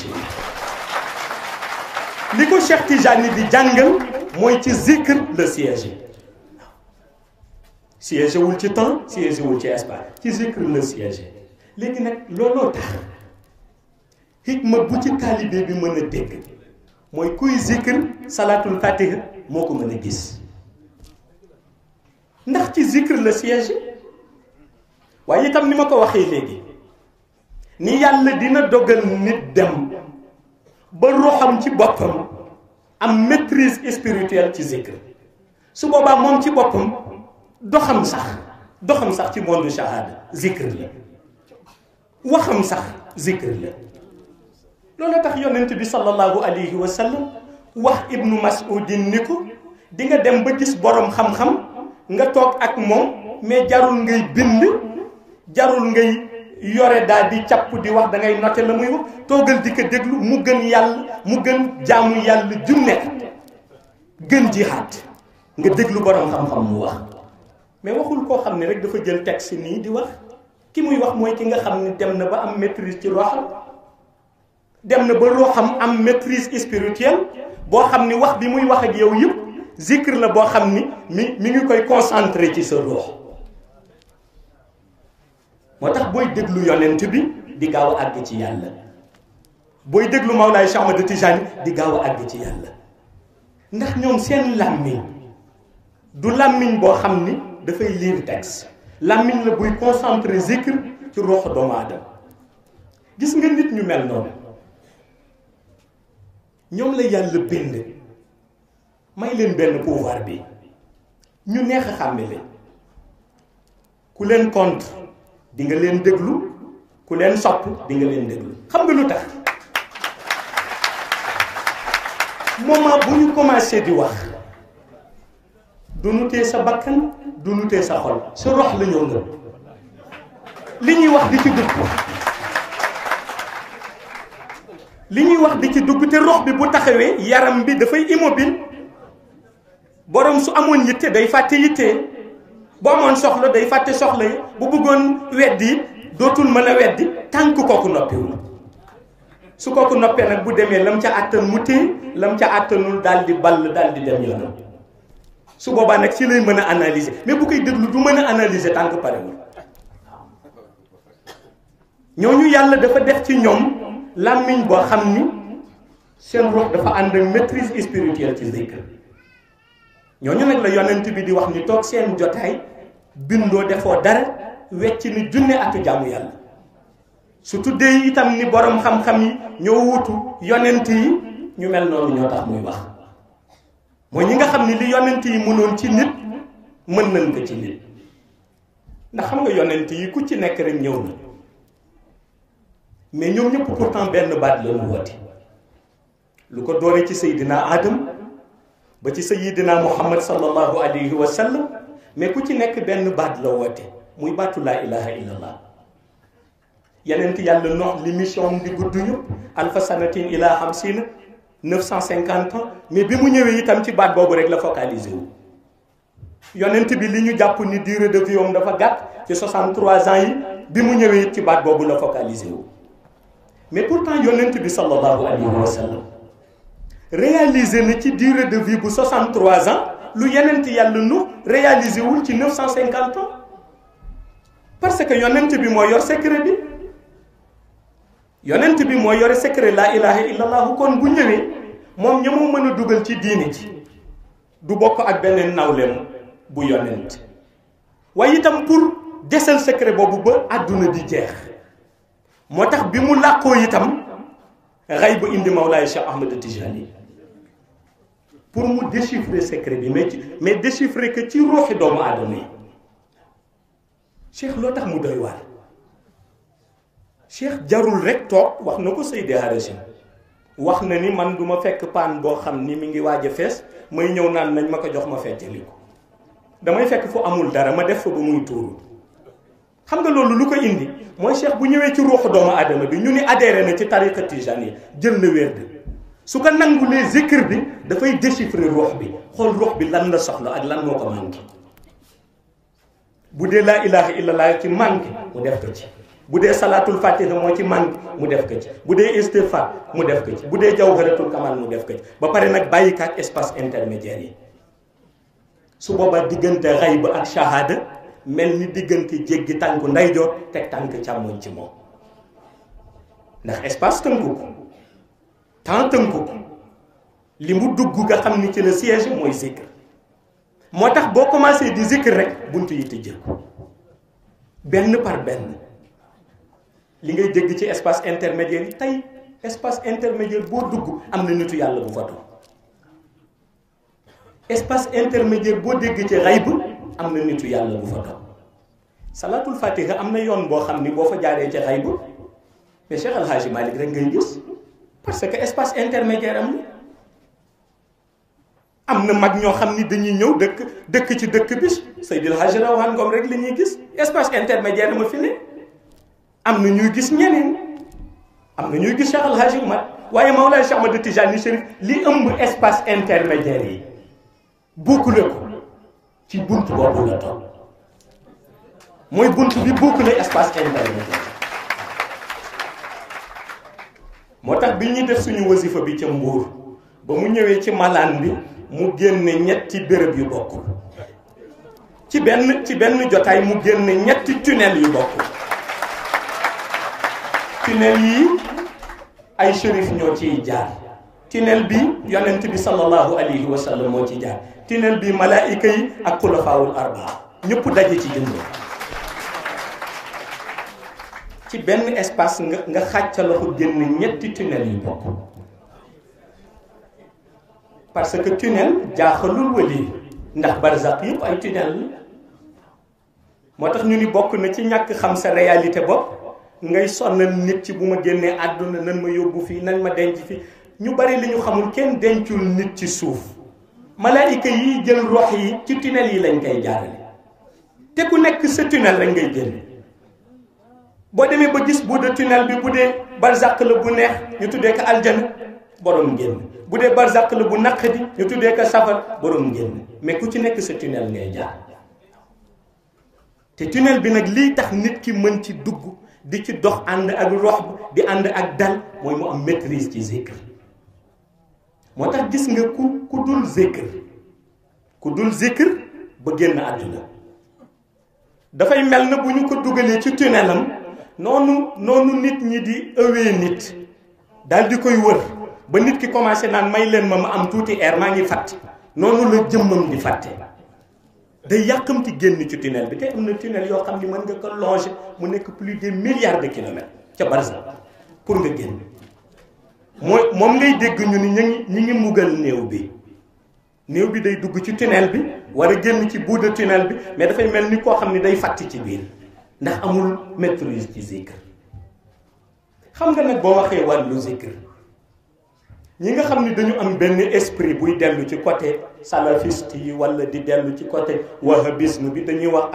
[SPEAKER 3] li ko Cheikh Tijani di jàngal mooy ci zikr le siège siège wul ci temps siège wul ci espace ci zikr le siège léegi nag looloo tax hikma bu ci taalibe bi mën a dégg mooy kuy zikr salatul fatiha moo ko mën a gis ndax ci zikr le siège waaye itam ni ma ko waxee léegi ni yàlla dina dogal nit dem ba ruuxam ci boppam am maîtrise spirituelle ci zikr su boobaa moom ci boppam doxam sax ci monde shahada zikr la waxam sax zikr la loolu tax yonent bi sallallahu alayhi wa sallam wax ibnu mas'udin ni ko di nga dem ba gis borom xam-xam nga toog ak moom mais jarul ngay bind jarul ngay yore daal di capp di wax da ngay noter la muy wax toogal di ko déglu mu gën yàlla mu gën jaamu yàlla junne gën jihaad nga déglu borom xam-xam mu wax mais waxul koo xam ne rek dafa jël texte nii di wax ki muy wax mooy ki nga xam ne dem na ba am maîtrise ci ruuxam dem na ba ruuxam am maîtrise spirituelle boo xam ni wax bi muy wax ak yow yëpp zikr la boo xam ni mi ngi koy concentré ci sa ruux moo tax booy déglu yonent bi di gaaw a àgg ci yàlla booy déglu Mawlaay Cheikh Ahmed Tijani di gaaw a àgg ci yàlla ndax ñoom seen làmmiñ du làmmiñ boo xam ni dafay lire texte làmmiñ la buy concentré zikr ci ruuxu doomu aadama gis nga nit ñu mel noonu ñoom la yàlla bind may leen benn pouvoir bi ñu neex a xàmme leen ku leen contre di nga leen déglu ku leen sopp di nga leen déglu xam nga lu tax moment bu ñu commencé di wax du nu tee sa bakkan du nu tee sa xol sa rox la ñëw nga li ñuy wax di ci dugg li ñuy wax di ci dugg te rox bi bu taxawee yaram bi dafay immobile borom su amoon yitte day fàtte yitte bu amoon soxla day fàtte soxla yi bu bëggoon weddi dootul mën a weddi tànk kooku noppiwul su kooku noppee nag bu demee lam ca àttan mu téye lam ca àttanul daal di ball daal di dem yoonam su boobaa nag ci lay mën a analyser mais bu koy déglu du mën a analyser tànk parewul ñooñu yàlla dafa def ci ñoom làmmiñ boo xam ni seen ruux dafa ànd ak maîtrise spirituelle ci zikr ñooñu nag la yonent bi di wax ni toog seen jotaay bindoo defoo dara wecc ni junne atu jaamu yàlla su tuddee itam ni borom xam-xam yi ñoo wutu yonent yi ñu mel noonu ñoo tax muy wax mooy ñi nga xam ni li yonent yi mënoon ci nit mën nañ ko ci nit ndax xam nga yonent yi ku ci nekk rek ñëw na mais ñoom ñëpp pourtant benn baat la ñu woote lu ko dooree ci Seydina Adam ba ci Seydina Muhammad sallallahu alayhi wa sallam mais ku ci nekk benn baat la woote muy baatu laa ilaha illallah yenent yàlla nox li mission di gudd yëpp alfa sanatin ila hamsina 950 ans mais bi mu ñëwee itam ci baat boobu rek la focalisé wu yonent bi li ñu jàpp ni durée de vie am dafa gàtt ci 63 ans yi bi mu ñëwee it ci baat boobu la focalisé wu mais pourtant yonent bi sallallahu alayhi wa sallam réalisé na ci durée de vie bu 63 ans lu yonent yàlla nu réalisé wul ci 950 ans parce que yonent bi moo yor secret bi yonent bi moo yore secret laa ilaha illallah kon bu ñëwee moom ña moo mën a dugal ci diine ji du bokk ak beneen nawleem bu yonent waaye itam pour desal secret boobu ba àdduna di jeex moo tax bi mu làqoo itam xay ba indi Mawlaay Cheikh Ahmed Tijani pour mu déchiffrer secret bi mais déchiffrer que ci ruuxi doomu aadama yi Cheikh loo tax mu doy waar Cheikh jarul rek toog wax na ko Seydi Harachi wax na ni man du ma fekk paan boo xam ni mi ngi waaj a fees may ñëw naan nañ ma ko jox ma feccali ko damay fekk fu amul dara ma def fa ba muy tuuru. xam nga loolu lu ko indi mooy cheikh bu ñëwee ci ruuxu doomu aadama bi ñu ni adhéré na ci tariqa tijani jël na wérd su ko nangulee zikr bi dafay déchiffrer ruux bi xool ruux bi lan la soxla ak lan moo ko manqué. bu dee laa ilaha illallah ci manqué mu def ko ci, bu dee salaatul fatiha moo ci manqué mu def ko ci, bu dee istighfar mu def ko ci, bu dee jawharatul kamal mu def ko ci, ba pare nag bàyyi ko ak espace intermédiaire yi. su boobaa diggante xayb ak shahada mel ni diggante jéggi tànku ndeyjoor teg tànk càmmoñ ci moom, ndax espace tënku ko, temps tënku ko, li mu dugg nga xam ni ci la siège mooy zikr. moo tax boo commencé di zikr rek buntu yi tëjee ko benn par benn. li ngay dégg ci espace intermédiaire yi tey espace intermédiaire boo dugg am na nitu yàlla bu fa toog. espace intermédiaire boo dégg ci xayb am na nitu yàlla bu fa toog. salatul fatiha am na yoon boo xam ni boo fa jaaree ci xayb mais Cheikh El Hadji Malick rek ngay gis parce que espace intermédiaire am na mag ñoo xam ni dañuy ñëw dëkk ci dëkk bi Seydil Hadji Rawane Ngom rek la ñuy gis espace intermédiaire ma fi ne. am na ñuy gis ñeneen, am na ñuy gis Cheikh El Hadji Oumar, waaye Mawlaay Cheikh Ahmad Tijani Chérif li ëmb espace intermédiaire yi boucler ko ci bunt boobu la toog, mooy bunt bi boucler espace intermédiaire. moo tax bi ñuy def suñu wasifa bi ca Mbuur ba mu ñëwee ci malaan bi mu génne ñetti béréb yu bokkul ci benn jotaay mu génne ñetti tunnel yu bokkul. tunnel yi ay shérif ñoo ciy jaar, tunnel bi yonent bi sallallahu alayhi wa sallam moo ci jaar, tunnel bi malaayika yi ak xulafaawul arbaa ñëpp daje ci jënd. ci benn espace nga xàccala ko génn ñetti tunnel yu bokk, parce que tunnel jaaxalul wali ndax barzaq yëpp ay tunnel la. moo tax ñu ni bokk na ci ñàkk xam sa réalité bopp ngay sonnal nit ci bu ma génnee àdduna nan ma yóbbu fii nan ma denc fii. ñu bari li ñu xamul kenn dencul nit ci suuf, malaayika yi jël rox yi ci tunnel yi lañ koy jaarale, te ku nekk sa tunnel rek ngay génn. boo demee ba gis bu dee tunnel bi bu dee barzaq la bu neex ñu tuddee ko aljana borom génn, bu dee barzaq la bu naqadi ñu tuddee ko safar borom génn, mais ku ci nekk sa tunnel ngay jaar. te tunnel bi nag lii tax nit ki mën ci dugg di ci dox ànd ak rox di ànd ak dal mooy mu am maîtrise ci zikr. moo tax gis nga ku dul zikr ba génn àdduna dafay mel na bu ñu ko dugalee ci tunnelam noonu nit ñi di ëwee nit daal di koy wër ba nit ki commencé naan may leen ma am tuuti air maa ngi fàtte, noonu la jëmmam di fàtte. day yàqamti génn ci tunnel bi te am na tunnel yoo xam ni mën nga ko longer mu nekk plus de milliards de kilomètres ca barzak pour nga génn. moom ngay dégg ñu ni ñi ngi mbugal néew bi day dugg ci tunnel bi war a génn ci bout de tunnel bi, mais dafay mel ni koo xam ni day fàtti ci biir ndax amul maîtrise ci zikr. xam nga nag boo waxee wàllu zikr ñi nga xam ni dañu am benn esprit buy dellu ci côté salafiste yi wala di dellu ci côté wahhabisme bi dañuy wax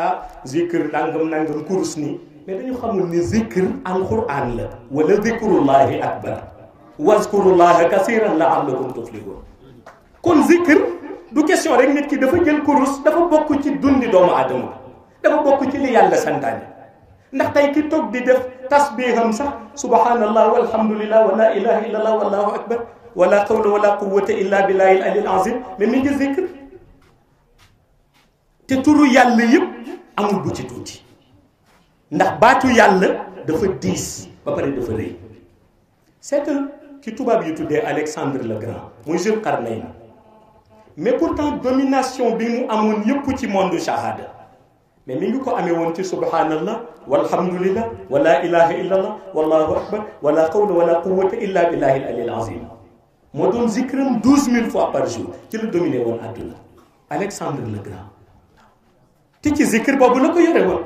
[SPEAKER 3] zikr nangam kurus nii, mais dañu xamul ni zikr alquran la wala zikrullahi akbar wazkurullaha kasiran la'allakum tuflihun. kon zikr du question rek nit ki dafa jël kurus, dafa bokk ci dundi doomu aadama, dafa bokk ci li yàlla santaane. ndax tey ki toog di def tasbiham sax subhanallah walhamdulillah wa la ilaha illallah wallahu akbar wala hawla wala quwwata illa billahi al-aliyyil azim, mais mi ngi zikr. te turu yàlla yëpp amul bu ci tuuti, ndax baatu yàlla dafa diis ba pare dafa rëy. seetal ki tubaab yi tuddee Alexandre le Grand muy Zulqarnayn, mais pourtant domination bi mu amoon yëpp ci monde shahada, mais mi ngi ko amee woon ci subhanallah walhamdulillah wa la ilaha illallah wallahu akbar wala hawla wala quwwata illa billahi al-aliyyil azim. moo doon zikram 12 000 fois par jour, ci la dominé woon àdduna Alexandre le Grand. te ci zikr boobu la ko yore woon.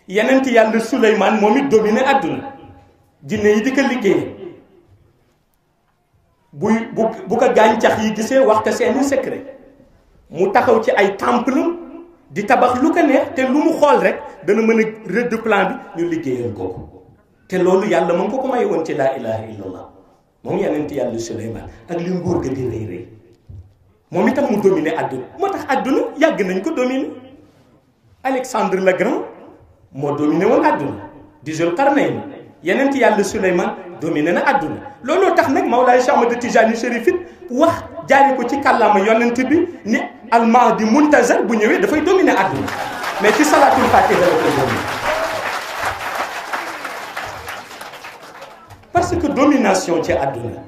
[SPEAKER 3] yeneen ci yàlla Suleymaan moom it dominé àdduna, jinne yi di ko liggéey bu ko gàncax yi gisee wax ko seeni secret mu taxaw ci ay temple di tabax lu ko neex te lu mu xool rek dana mën a rëdd plan bi ñu liggéeyal kooku te loolu yàlla mën ko may woon ci laa ilaha illallah moom yonent yàlla Suleymaan ak li nguur ga di rëy rëy moom itam mu dominé àdduna moo tax àdduna yàgg nañ ko dominé Alexandre le Grand moo dominé woon àdduna di Zulqarnayn yonent yàlla Suleymaan dominé na àdduna looloo tax nag Mawlaay Cheikh Ahmad Tijani Chérif it wax jaari ko ci kàllaama yonent bi ni al-Mahdi muntazar bu ñëwee dafay dominé àdduna mais ci salaatul fatiha la koy dominé parce que domination ci àdduna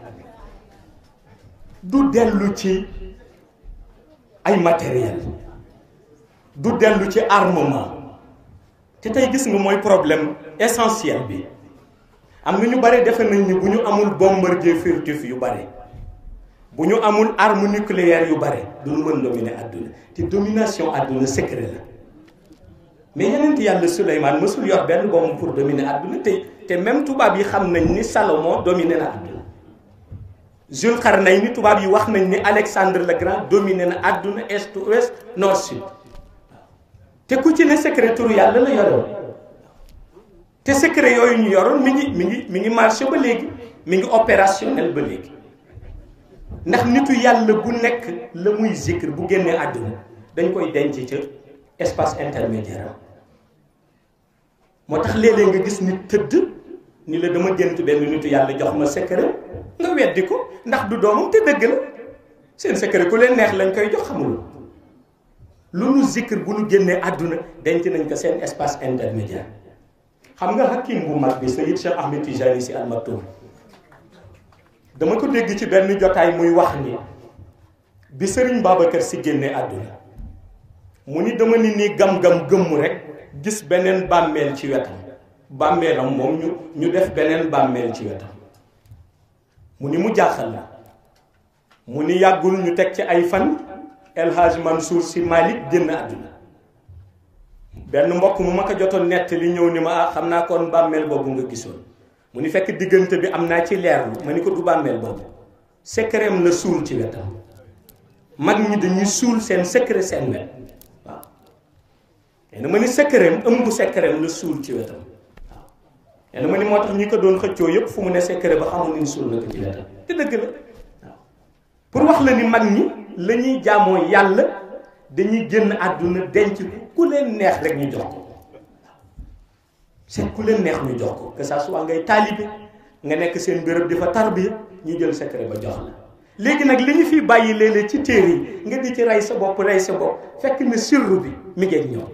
[SPEAKER 3] du dellu ci ay matériel du dellu ci armement te tey gis nga mooy problème essentiel bi am na ñu bare defe nañ ni bu ñu amul bombardier furtif yu bare bu ñu amul arme nucléaire yu bare du ñu mën dominer àdduna te domination àdduna secret la mais yeneen yàlla Suleymaan mësul yor benn bombe pour dominer àdduna te même tubaab yi xam nañ ni Salomon dominé na àdduna Zulqarnayn ni tubaab yi wax nañ ni Alexandre le Grand dominé na àdduna est ouest nord sud te ku ci ne secret turu yàlla la yoroon te secret yooyu ñu yoroon mi ngi marché ba léegi mi ngi opérationnel ba léegi ndax nitu yàlla bu nekk la muy zikr bu génnee àdduna dañ koy denc ca espace intermédiaire moo tax léeg-léeg nga gis nit tëdd ni la dama gént benn nitu yàlla jox ma secret nga weddi ko ndax du doomam te dëgg la seen secret ku leen neex lañ koy jox xamul lu nu zikr bu nu génnee àdduna denc nañ ko seen espace intermédiaire xam nga hakim bu mag bi Sayyid Cheikh Ahmed Tijani Sy Al Maktoum dama ko dégg ci benn jotaay muy wax ni bi Serigne Babacar Sy génnee àdduna mu ni dama ni nii gam-gam gëmmu rek gis beneen bàmmeel ci wetam bàmmeelam moom ñu def beneen bàmmeel ci wetam mu ni mu jaaxal la mu ni yàggul ñu teg ci ay fan El Hadj Mansour Sy Malick génn àdduna benn mbokk mu ma ko jotoon nett li ñëw ni ma xam naa kon bàmmeel boobu nga gisoon mu ni fekk diggante bi am naa ci leerlu ma ni ko du bàmmeel boobu secretam la suul ci wetam mag ñi dañuy suul seen secret seen wet waaw te ma ni secretam ëmb secretam la suul ci wetam waaw te ma ni moo tax ñi ko doon xëccoo yëpp fu mu ne secret ba xamul ni suul na ko ci wetam te dëgg la waaw pour wax la ni mag ñi la ñuy jaamoo yàlla dañuy génn àdduna denc ku leen neex rek ñu jox ko seet ku leen neex ñu jox ko que ça soit ngay taalibe nga nekk seen béréb di fa tarbiya ñu jël secret ba jox la léegi nag li ñu fi bàyyi léeg-léeg ci téere yi nga di ci rey sa bopp fekk na sirru bi mi ngi ak ñoom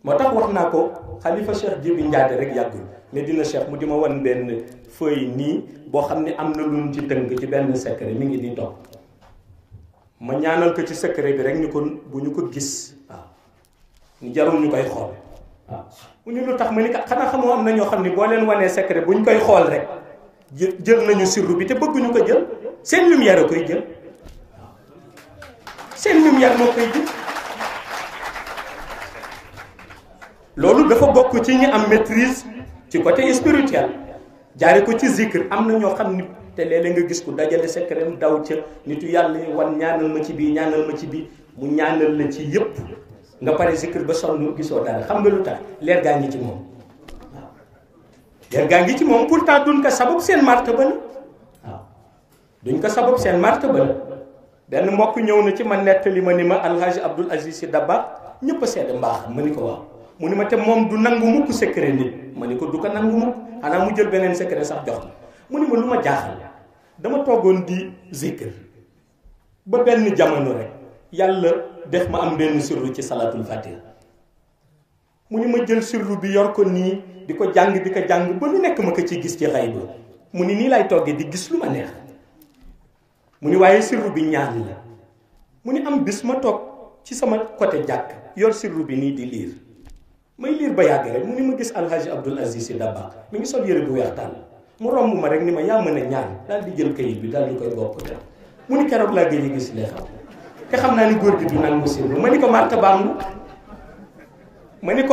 [SPEAKER 3] moo tax wax naa ko xalifa Cheikh Jibi Ndiaye rek yàggul mais dina Cheikh mu di ma wan benn feuille nii boo xam ne am na lu ci tënk ci benn secret mi ngi di toog ma ñaanal ko ci secret bi rek ñu ko bu ñu ko gis waaw ñu jarul ñu koy xool waaw mu ñu lu tax ma ni xanaa xamoo am na ñoo xam ne boo leen wanee secret bu ñu koy xool rek jël nañu sirru bi te bëgguñu ko jël seen lumière a koy jël waaw seen lumière moo koy jël loolu dafa bokk ci ñi am maîtrise ci côté spirituel jaare ko ci zikr am na ñoo xam ni te léeg-léeg nga gis ku dajale secret daw ca nitu yàlla wan ñaanal ma ci bii ñaanal ma ci bii mu ñaanal la ci yëpp nga pare zikr ba sonn gisoo dara xam nga lu tax leer gaa ngi ci moom waaw leer gaa ngi ci moom pourtant duñ ko sabab seen martaba la waaw duñ ko sabab seen martaba la benn mbokk ñëw na ci ma nettali ma ni ma Alhaji Abdoul Aziz Sy Dabakh ñëpp a seede mbaaxam ma ni ko waaw mu ni ma te moom du nangu mukk secret nit ma ni ko du ko nangu mukk xanaa mu jël beneen secret sax jox la mu ni ma lu ma jaaxal dama toogoon di zikr ba benn jamono rek yàlla def ma am benn sirru ci salatul fatiha mu ni ma jël sirru bi yor ko nii di ko jàng ba lu nekk ma ko ci gis ci xay ba mu ni nii lay toggee di gis lu ma neex mu ni waaye sirru bi ñaan la mu ni am bis ma toog ci sama côté jàkk yor sirru bi nii di liir may liir ba yàgg rek mu ni ma gis Alhaji Abdoul Aziz Sy Dabakh mi ngi sol yëre bu weex tàll mu romb ma rek ni ma yaa mën a ñaan daal di jël kayit bi daal di koy bopp dem mu ni keroog laa gëj a gis lee xam te xam naa ni góor gi du nangu sirru ma ni ko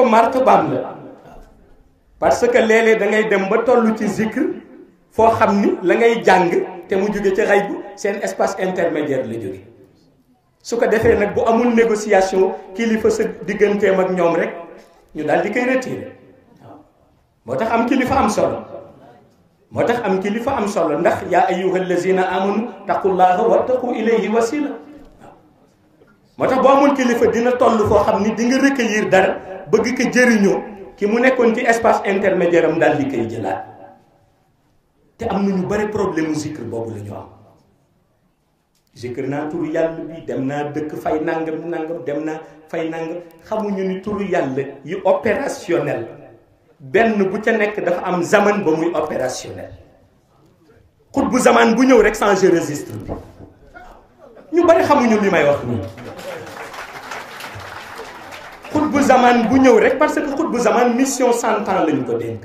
[SPEAKER 3] martabaam la parce que léeg-léeg da ngay dem ba toll ci zikr foo xam ni la ngay jàng te mu jóge ci xayb seen espace intermédiaire la jóge su ko defee nag bu amul négociation kilifa sa digganteem ak ñoom rek ñu daal di koy retiré waaw moo tax am kilifa am solo moo tax am kilifa am solo ndax yaa ayyuha allazina amanu taqullaha wattaqu ilayhi wasila moo tax boo amul kilifa dina toll foo xam ni di nga recueillir dara bëgg ko jëriñoo ki mu nekkoon ci espace intermédiaire am daal di koy jëlaat te am na ñu bari problème mu zikr boobu la ñu am zikr naa turu yàlla bi dem naa dëkk fay nangam dem naa fay nangam xamuñu ni turu yàlla yu opérationnel benn bu ca nekk dafa am zaman ba muy opérationnel xut bu zaman bu ñëw rek changer registre bi ñu bari xamuñu li may wax nii xut bu zaman bu ñëw rek parce que xut bu zaman mission 100 ans la ñu ko dénk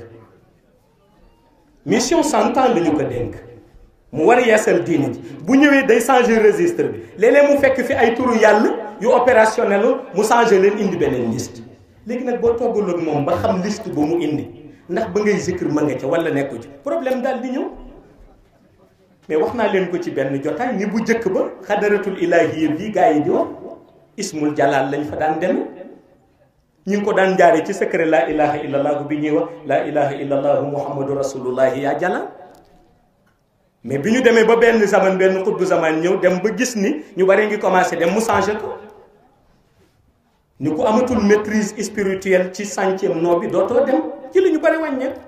[SPEAKER 3] mission 100 ans la ñu ko dénk mu war a yeesal diine ji bu ñëwee day changer registre bi léeg-léeg mu fekk fi ay turu yàlla yu opérationnel mu changer leen indi beneen liste léegi nag boo toggaloon ak moom ba xam liste ba mu indi ndax ba ngay zikr ma nga ca wala nekku ci problème daal di ñëw mais wax naa leen ko ci benn jotaay ni bu njëkk ba xadaratul ilahiyya bii gars yi di wax ismul jalal lañ fa daan demee ñu ngi ko daan jaaree ci secret laa ilaha illallah bi ñuy wax laa ilaha illallah muhammadu rasulullahi yaa jalal mais bi ñu demee ba benn zaman benn xutbu zaman ñëw dem ba gis ni ñu bari ngi commencé dem mu changé ko ni ku amatul maîtrise spirituelle ci centième noo bi dootoo dem ci la ñu bari wàññeeku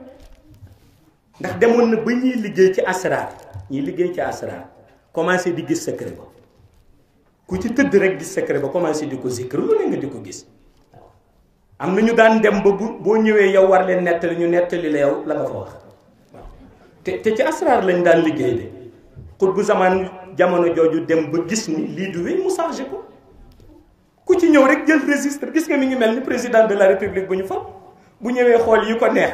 [SPEAKER 3] ndax demoon na ba ñuy liggéey ci asrar ñuy liggéey ci asrar commencé di gis secret ba ku ci tëdd rek gis secret ba commencé di ko zikr lu ne nga di ko gis am na ñu daan dem ba boo ñëwee yow war leen nettali ñu nettali la yow la nga fa wax te ci asrar lañ daan liggéey de xut bu zaman jamono jooju dem ba gis ni lii du wéy mu changé ko ku ci ñëw rek jël registre gis nga mi ngi mel ni président de la république bu ñu fa bu ñëwee xool yi ko neex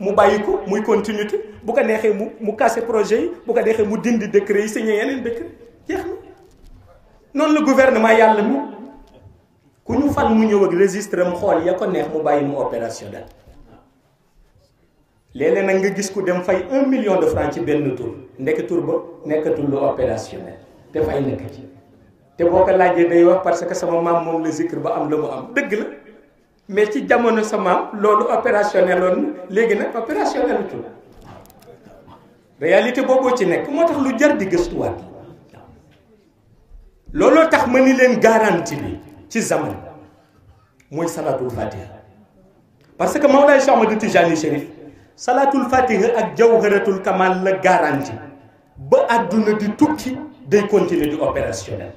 [SPEAKER 3] mu bàyyi ko muy continuité bu ko neexee mu casser projet yi bu ko neexee mu dindi décret yi signé yeneen décret jeex na noonu la gouvernement yàlla mi ku ñu fal mu ñëw ak registre am xool ya ko neex mu bàyyi mu opérationnel léeg-léeg nag nga gis ku dem fay 1 million de francs ci benn tour ndekk tour ba nekkatul lu opérationnel te fay nekk ci te boo ko laajee day wax parce que sama maam moom la zikr ba am la mu am dëgg la mais ci jamono sa maam loolu opérationnel woon léegi nag opérationnel tout réalité booboo ci nekk moo tax lu jar di gëstuwaat looloo tax ma ni leen garantie bi ci zaman mooy salatul fatiha parce que Mawlaay Cheikh Ahmadou Tijani Chérif salatul fatiha ak jawharatul kamal la garantie ba àdduna di tukki day continuer di opérationnel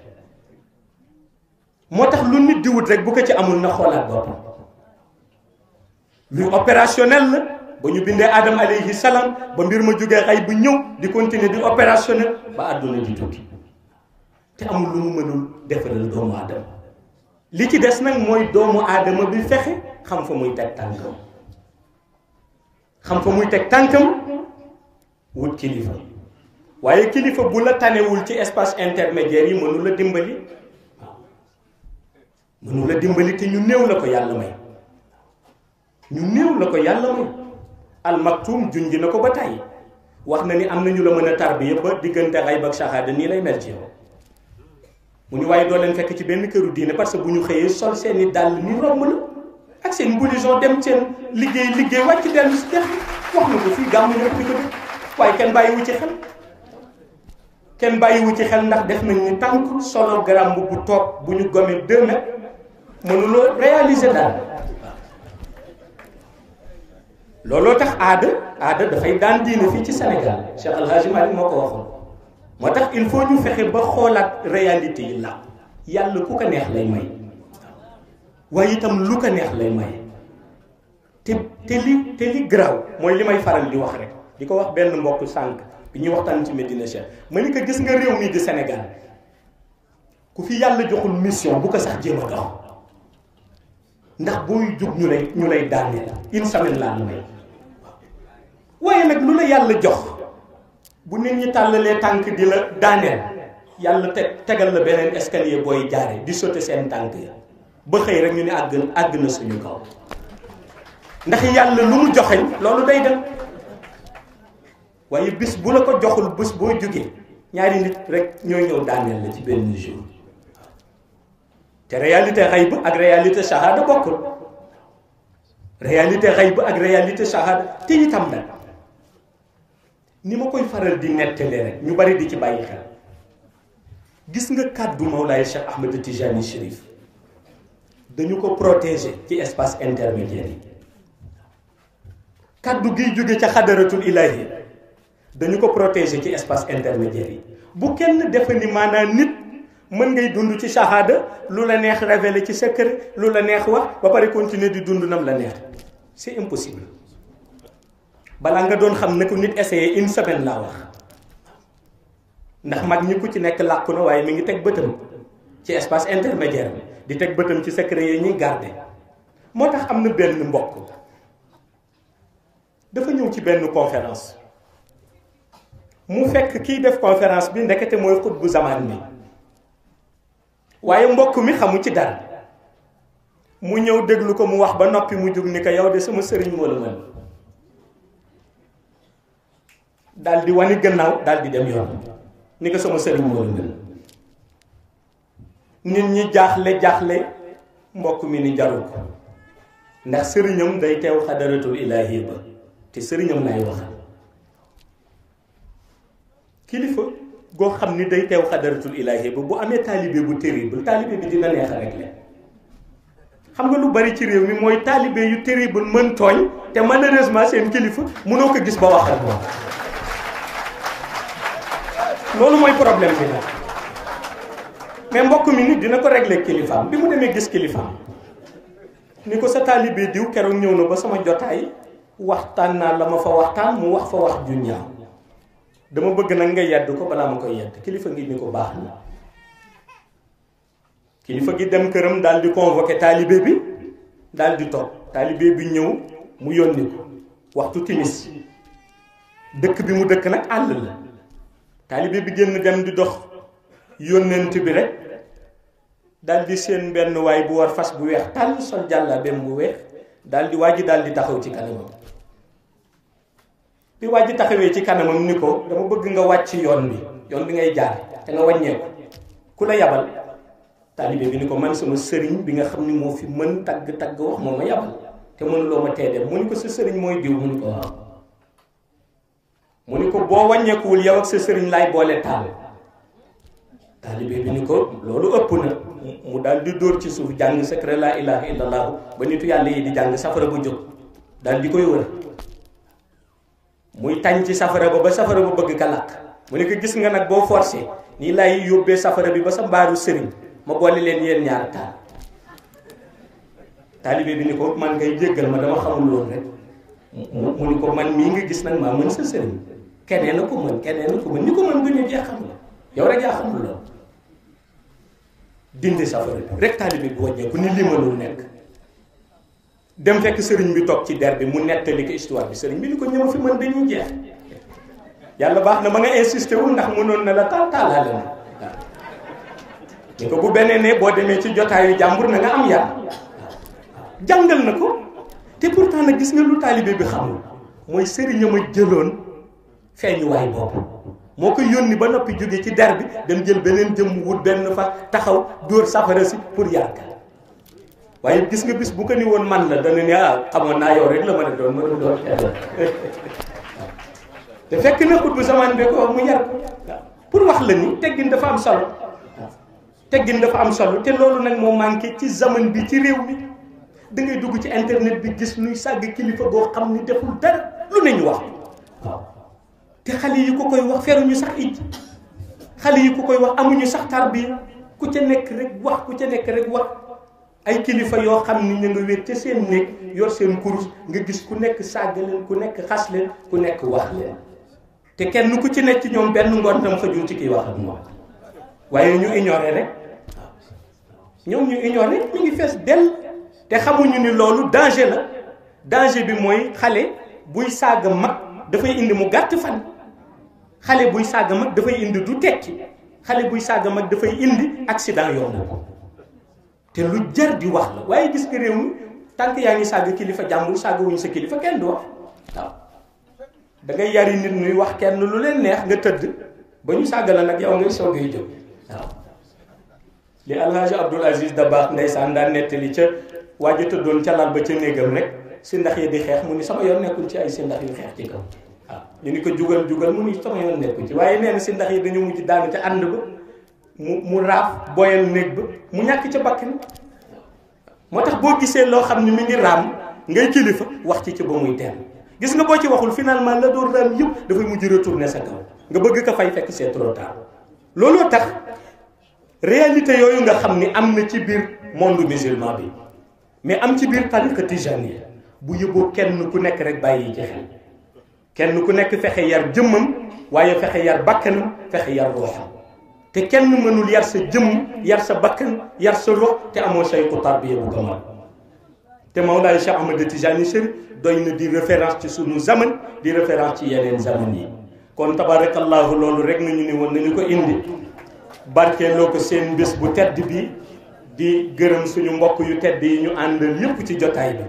[SPEAKER 3] moo tax lu nit di wut rek bu ko ci amul na xoolaat boppam luy opérationnel la ba ñu bindee Adam alayhi salaam ba mbir ma jógee xay bu ñëw di continuer di opérationnel ba àdduna di tukki te amul lu mu mënul defaral doomu aadama li ci des nag mooy doomu aadama bi fexe xam fa muy teg tànkam xam fa muy teg tànkam wut kilifa waaye kilifa bu la tanewul ci espace intermédiaire yi mënu la dimbali waaw mënu la dimbali te ñu néew la ko yàlla may ñu néew la ko yàlla may almaktum junj na ko ba tàyyi wax na ni am na ñu la mën a tarbiya ba diggante xayb ak shahada nii lay mel ci yow mu ni waaye doo leen fekk ci benn këru diine parce que bu ñu xëyee sol seeni dàll ni romb la ak seen blouson dem seen liggéey wàcc dellu si dex wax na ko fii gàmmu ñëpp di ko def waaye kenn bàyyiwu ci xel ndax def nañ ni tànk solo garam bu toog bu ñu gomee 2 mètres mënuloo réaliser daal looloo tax aada dafay daan diine fii ci Sénégal Cheikh El Hadji Malick moo ko waxoon moo tax il faut ñu fexe ba xoolaat réalité yi la yàlla ku ko neex lay may waaye itam lu ko neex lay may te li garaaw mooy li may faral di wax rek di ko wax benn mbokk sànq bi ñuy waxtaan ci Medina Cheikh ma ni ko gis nga réew mi di Sénégal ku fi yàlla joxul mission bu ko sax jéem a dox ndax booy jug ñu lay daaneel une semaine laa lu may waaye nag lu la yàlla jox bu nit ñi tàllalee tànk di la daaneel yàlla tegal la beneen escalier booy jaare di sauter seen tànk ya ba xëy rek ñu ne àgg na suñu kaw ndax yàlla lu mu joxeñ loolu day dem waaye bis bu la ko joxul bés boo jógee ñaari nit rek ñooy ñëw daaneel la ci benn jour te réalité xayb ak réalité shahada bokkul réalité xayb ak réalité shahada te itam la ni ma koy faral di nettalee rek ñu bari di ci bàyyi xel gis nga kàddu Mawlaay Cheikh Ahmed Tijani Chérif dañu ko protéger ci espace intermédiaire yi kàddu giy jóge ca xadaratul ilahi dañu ko protéger ci espace intermédiaire yi bu kenn defe ni maanaam nit mën ngay dund ci shahada lu la neex révéler ci secret lu la neex wax ba pare continuer di dund nam la neex c'est impossible balaa nga doon xam ne ko nit essayé une semaine laa wax ndax mag ñi ku ci nekk làkku na waaye mi ngi teg bëtam ci espace intermédiaire bi di teg bëtam ci secret yi ñuy garder moo tax am na benn mbokk dafa ñëw ci benn conférence mu fekk kiy def conférence bi ndekete mooy xutbu zamaan bi waaye mbokk mi xamu ci dara mu ñëw déglu ko mu wax ba noppi mu jóg ni ko yow de sama sëriñ moo la mën daal di wani gannaaw daal di dem yoon ni ko sama sëriñ moo la mën nit ñi jaaxle mbokk mi ni jarul ko ndax sëriñam day teew xadaratul ilaahi ba te sëriñam lay waxal kilifa goo xam ni day teew xadaratul ilaahi ba bu amee taalibe bu terrible taalibe bi dina neex a régler xam nga lu bari ci réew mi mooy taalibe yu terrible mën tooñ te malheureusement seen kilifa mënoo ko gis ba waxal moom loolu mooy problème bi nag mais mbokk mi nit dina ko régler kilifaam bi mu demee gis kilifaam ni ko sa taalibe diw keroog ñëw na ba sama jotaay waxtaan naa la ma fa waxtaan mu wax fa wax ju ñaaw dama bëgg nag nga yedd ko balaa ma koy yedd kilifa gi ni ko baax na kilifa gi dem këram daal di convoqué taalibe bi daal di toog taalibe bi ñëw mu yónni ko waxtu timis dëkk bi mu dëkk nag àll la taalibe bi génn dem di dox yónnent bi rek daal di seen benn waay bu war fas bu weex tàll sol jàllabeem bu weex daal di waaj daal di taxaw ci kanamam bi waaj taxawee ci kanamam ni ko dama bëgg nga wàcc yoon bi ngay jaar te nga wàññeeku ku la yabal taalibe bi ni ko man sama sëriñ bi nga xam ni moo fi mën tagg wax moo ma yabal te mënuloo ma tee dem mu ni ko sa sëriñ mooy diw mu ni ko waaw mu ni ko boo wàññeekuwul yow ak sa sëriñ laay boole taal taalibe bi ni ko loolu ëpp na mu daal di dóor ci suuf jàng secret laa ilaha illallah ba nitu yàlla yi di jàng safara bu jóg daal di koy wër muy tañ ci safara ba safara ba bëgg ka lakk mu ne ko gis nga nag boo forcé nii lay yóbbee safara bi ba sa mbaaru sëriñ ma boole leen yéen ñaar taal taalibe bi ni ko man ngay jéggal ma dama xamul loolu rek mu ni ko man mii nga gis nag maa mën sa sëriñ keneen na ko mën ni ko mën duñu jeex xam la yow rek yaa xamul loolu dindi safara bi rek taalibe bi wàññeeku ni li ma loolu nekk dem fekk sëriñ bi toog ci der bi mu nettali ko histoire bi sëriñ bi ni ko ñëw fi mën dañuy jeex yàlla baax na ma nga insisté wul ndax mënoon na la taalaale na waaw ni ko bu beneen ne boo demee ci jotaayu jàmbur na nga am yar jàngal na ko te pourtant nag gis nga lu taalibe bi xamul mooy sëriñam a jëloon feeñuwaay boobu moo ko yónni ba noppi jóge ci der bi dem jël beneen jëmm wut benn fa taxaw dóor safara si pour yàgg waaye gis nga bis bu ko ni woon man la dana ne xamoon naa yow rek la mën a doon mënul doon te fekk na xut bu zaman bi ko mu yar pour wax la ni teggin dafa am solo teggin dafa am solo te loolu nag moo manqué ci zaman bi ci réew mi da ngay dugg ci internet bi gis nuy sàgg kilifa boo xam ni deful dara lu ne ñu wax waaw te xale yi ko koy wax feruñu sax it xale yi ko koy wax amuñu sax tarbiya ku ca nekk rek wax ay kilifa yoo xam ni ñu nga wéet ca seen néeg yor seen kurus nga gis ku nekk sàgg leen ku nekk xas leen ku nekk wax leen te kenn ku ci nekk ci ñoom benn ngoon tam xajul ci kiy wax ak moom waaye ñu ignoré rek ñoom ñu ignoré ñu ngi fees dell te xamuñu ni loolu danger la danger bi mooy xale buy saaga mag dafay indi mu gàtt fan xale buy saaga mag dafay indi du tekki xale buy saaga mag dafay indi accident yomb ko te lu jar di wax la waaye gis nga réew mi tànk yaa ngi saaga kilifa jàmbur saaga wuñu sa kilifa kenn du wax waaw da ngay yari nit ñuy wax kenn lu leen neex nga tëdd ba ñu sàggala nag yow ngay soogay jóg waaw li Alhaji Abdoul Aziz Dabakh ndeysaan daan nettali ca waaja tëddoon ca lal ba ca néegam rek si ndax yi di xeex mu ni sama yoon nekkul ci ay si ndax yu xeex ci kaw waaw ñu ni ko jugal mu ni sama yoon nekkul ci waaye nee na si ndax yi dañu mujj daanu ca ànd ba mu raaf boyal néeg ba mu ñàkk ca bakkan moo tax boo gisee loo xam ni mi ngi raam ngay kilifa wax ci ba muy teel gis nga boo ci waxul finalement la doon raam yëpp dafay mujj retourner sa kaw nga bëgg ko fay fekk c'est trop tard looloo tax réalité yooyu nga xam ni am na ci biir monde musulman bi mais am ci biir tariqa tijaniya bu yëboo kenn ku nekk rek bàyyi ci xel kenn ku nekk fexe yar jëmmam waaye fexe yar bakkanam fexe yar ruuxam te kenn mënul yar sa jëmm yar sa bakkan yar sa ruux te amoo saytu tarbiya bu ko mat te Mawlaay Cheikh Ahmad Tijani Chérif doy na di référence ci sunu zaman di référence ci yeneen zaman yi kon tabarakallahu loolu rek nañu ni woon nañu ko indi barkeeloo ko seen bés bu tedd bi di gërëm suñu mbokk yu tedd yi ñu àndal yépp ci jotaay bi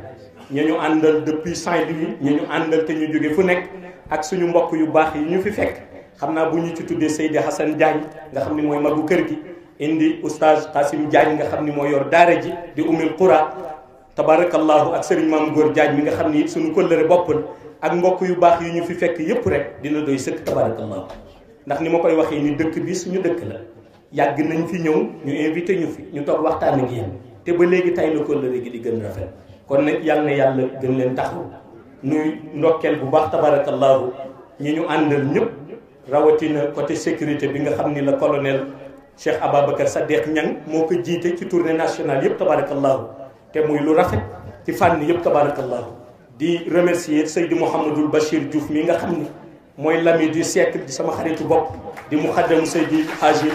[SPEAKER 3] ñu ñu àndal depuis Saint-Louis ñu àndal te ñu jóge fu nekk ak suñu mbokk yu baax yi ñu fi fekk xam naa bu ñu ci tuddee Seydi Hassan Diagne nga xam ni mooy magu kër gi indi oustaz Qasim Diagne nga xam ni moo yor daara ji di umil qura tabarakallahu ak Serigne Mame Gor Diagne mi nga xam ni it suñu kóllëre boppal ak mbokk yu baax yi ñu fi fekk yépp rek dina doy sëkk tabarakallahu ndax ni ma koy waxee ni dëkk bi suñu dëkk la yàgg nañ fi ñëw ñu invité ñu fi ñu toog waxtaan ak yéen te ba léegi tay la kóllëre gi di gën rafet kon nag yal na yàlla gën leen taxaw nuy ndokkeel bu baax tabarakallahu ñi ñu àndal ñëpp rawatina côté sécurité bi nga xam ni la colonel Cheikh Ababacar Saddeq Niang moo ko jiite ci tournée nationale yëpp tabarakallahu te muy lu rafet ci fànn yëpp tabarakallahu di remercier Seydi Mouhamadul Bachir Diouf mi nga xam ni mooy l'ami du siècle di sama xaritu bopp di muxaddam Seydi Haji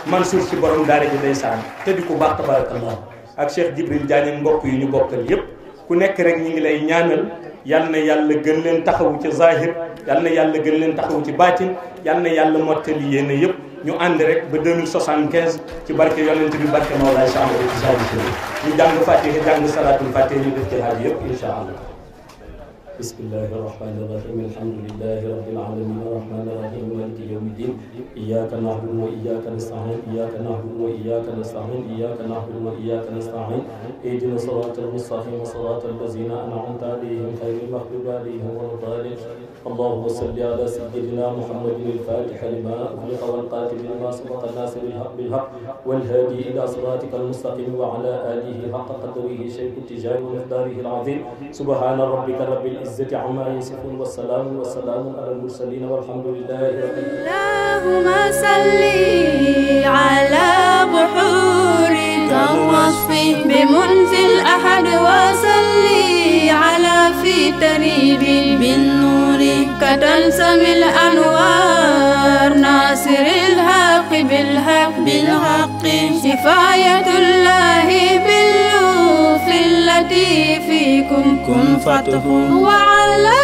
[SPEAKER 3] Mansour ci borom daara ji ndeysaan te di ko baax tabarakallahu ak Cheikh Jibril Diagne mbokk yi ñu bokkal yépp ku nekk rek ñi ngi lay ñaanal yal na yàlla gën leen taxawu ci zahir yal na yàlla gën leen taxawu ci baatin yal na yàlla mottali yéene yépp ñu ànd rek ba 2075 ci barke yonent bi barke Mawlaay Cheikh Ahmad Tijani Chérif ñu jàng fatiha jàng salaatul fatiha ñu def ci haaj yépp insha allah بسم الله الرحمن الرحيم الحمد لله رب العالمين الرحمن الرحيم مالك يوم الدين إياك نعبد وإياك نستعين إياك نعبد وإياك نستعين إياك نعبد وإياك نستعين اهدنا الصراط المستقيم صراط الذين أنعمت عليهم غير المغضوب عليهم ولا الضالين اللهم صل على سيدنا محمد الفاتح لما أغلق والقاتل لما سبق الناصر الحق بالحق والهادي إلى صراطك المستقيم وعلى آله حق قدره شيخ التجار ومقداره العظيم سبحان ربك رب العزة عما يصفون والسلام على المرسلين والحمد لله رب العالمين.
[SPEAKER 1] اللهم صل على بحور الوصف بمنزل أحد وصلي على في تريب بالنور كتلسم الأنوار ناصر الحق بالحق سفاية الله باللطف التي فيكم كن فتح وعلى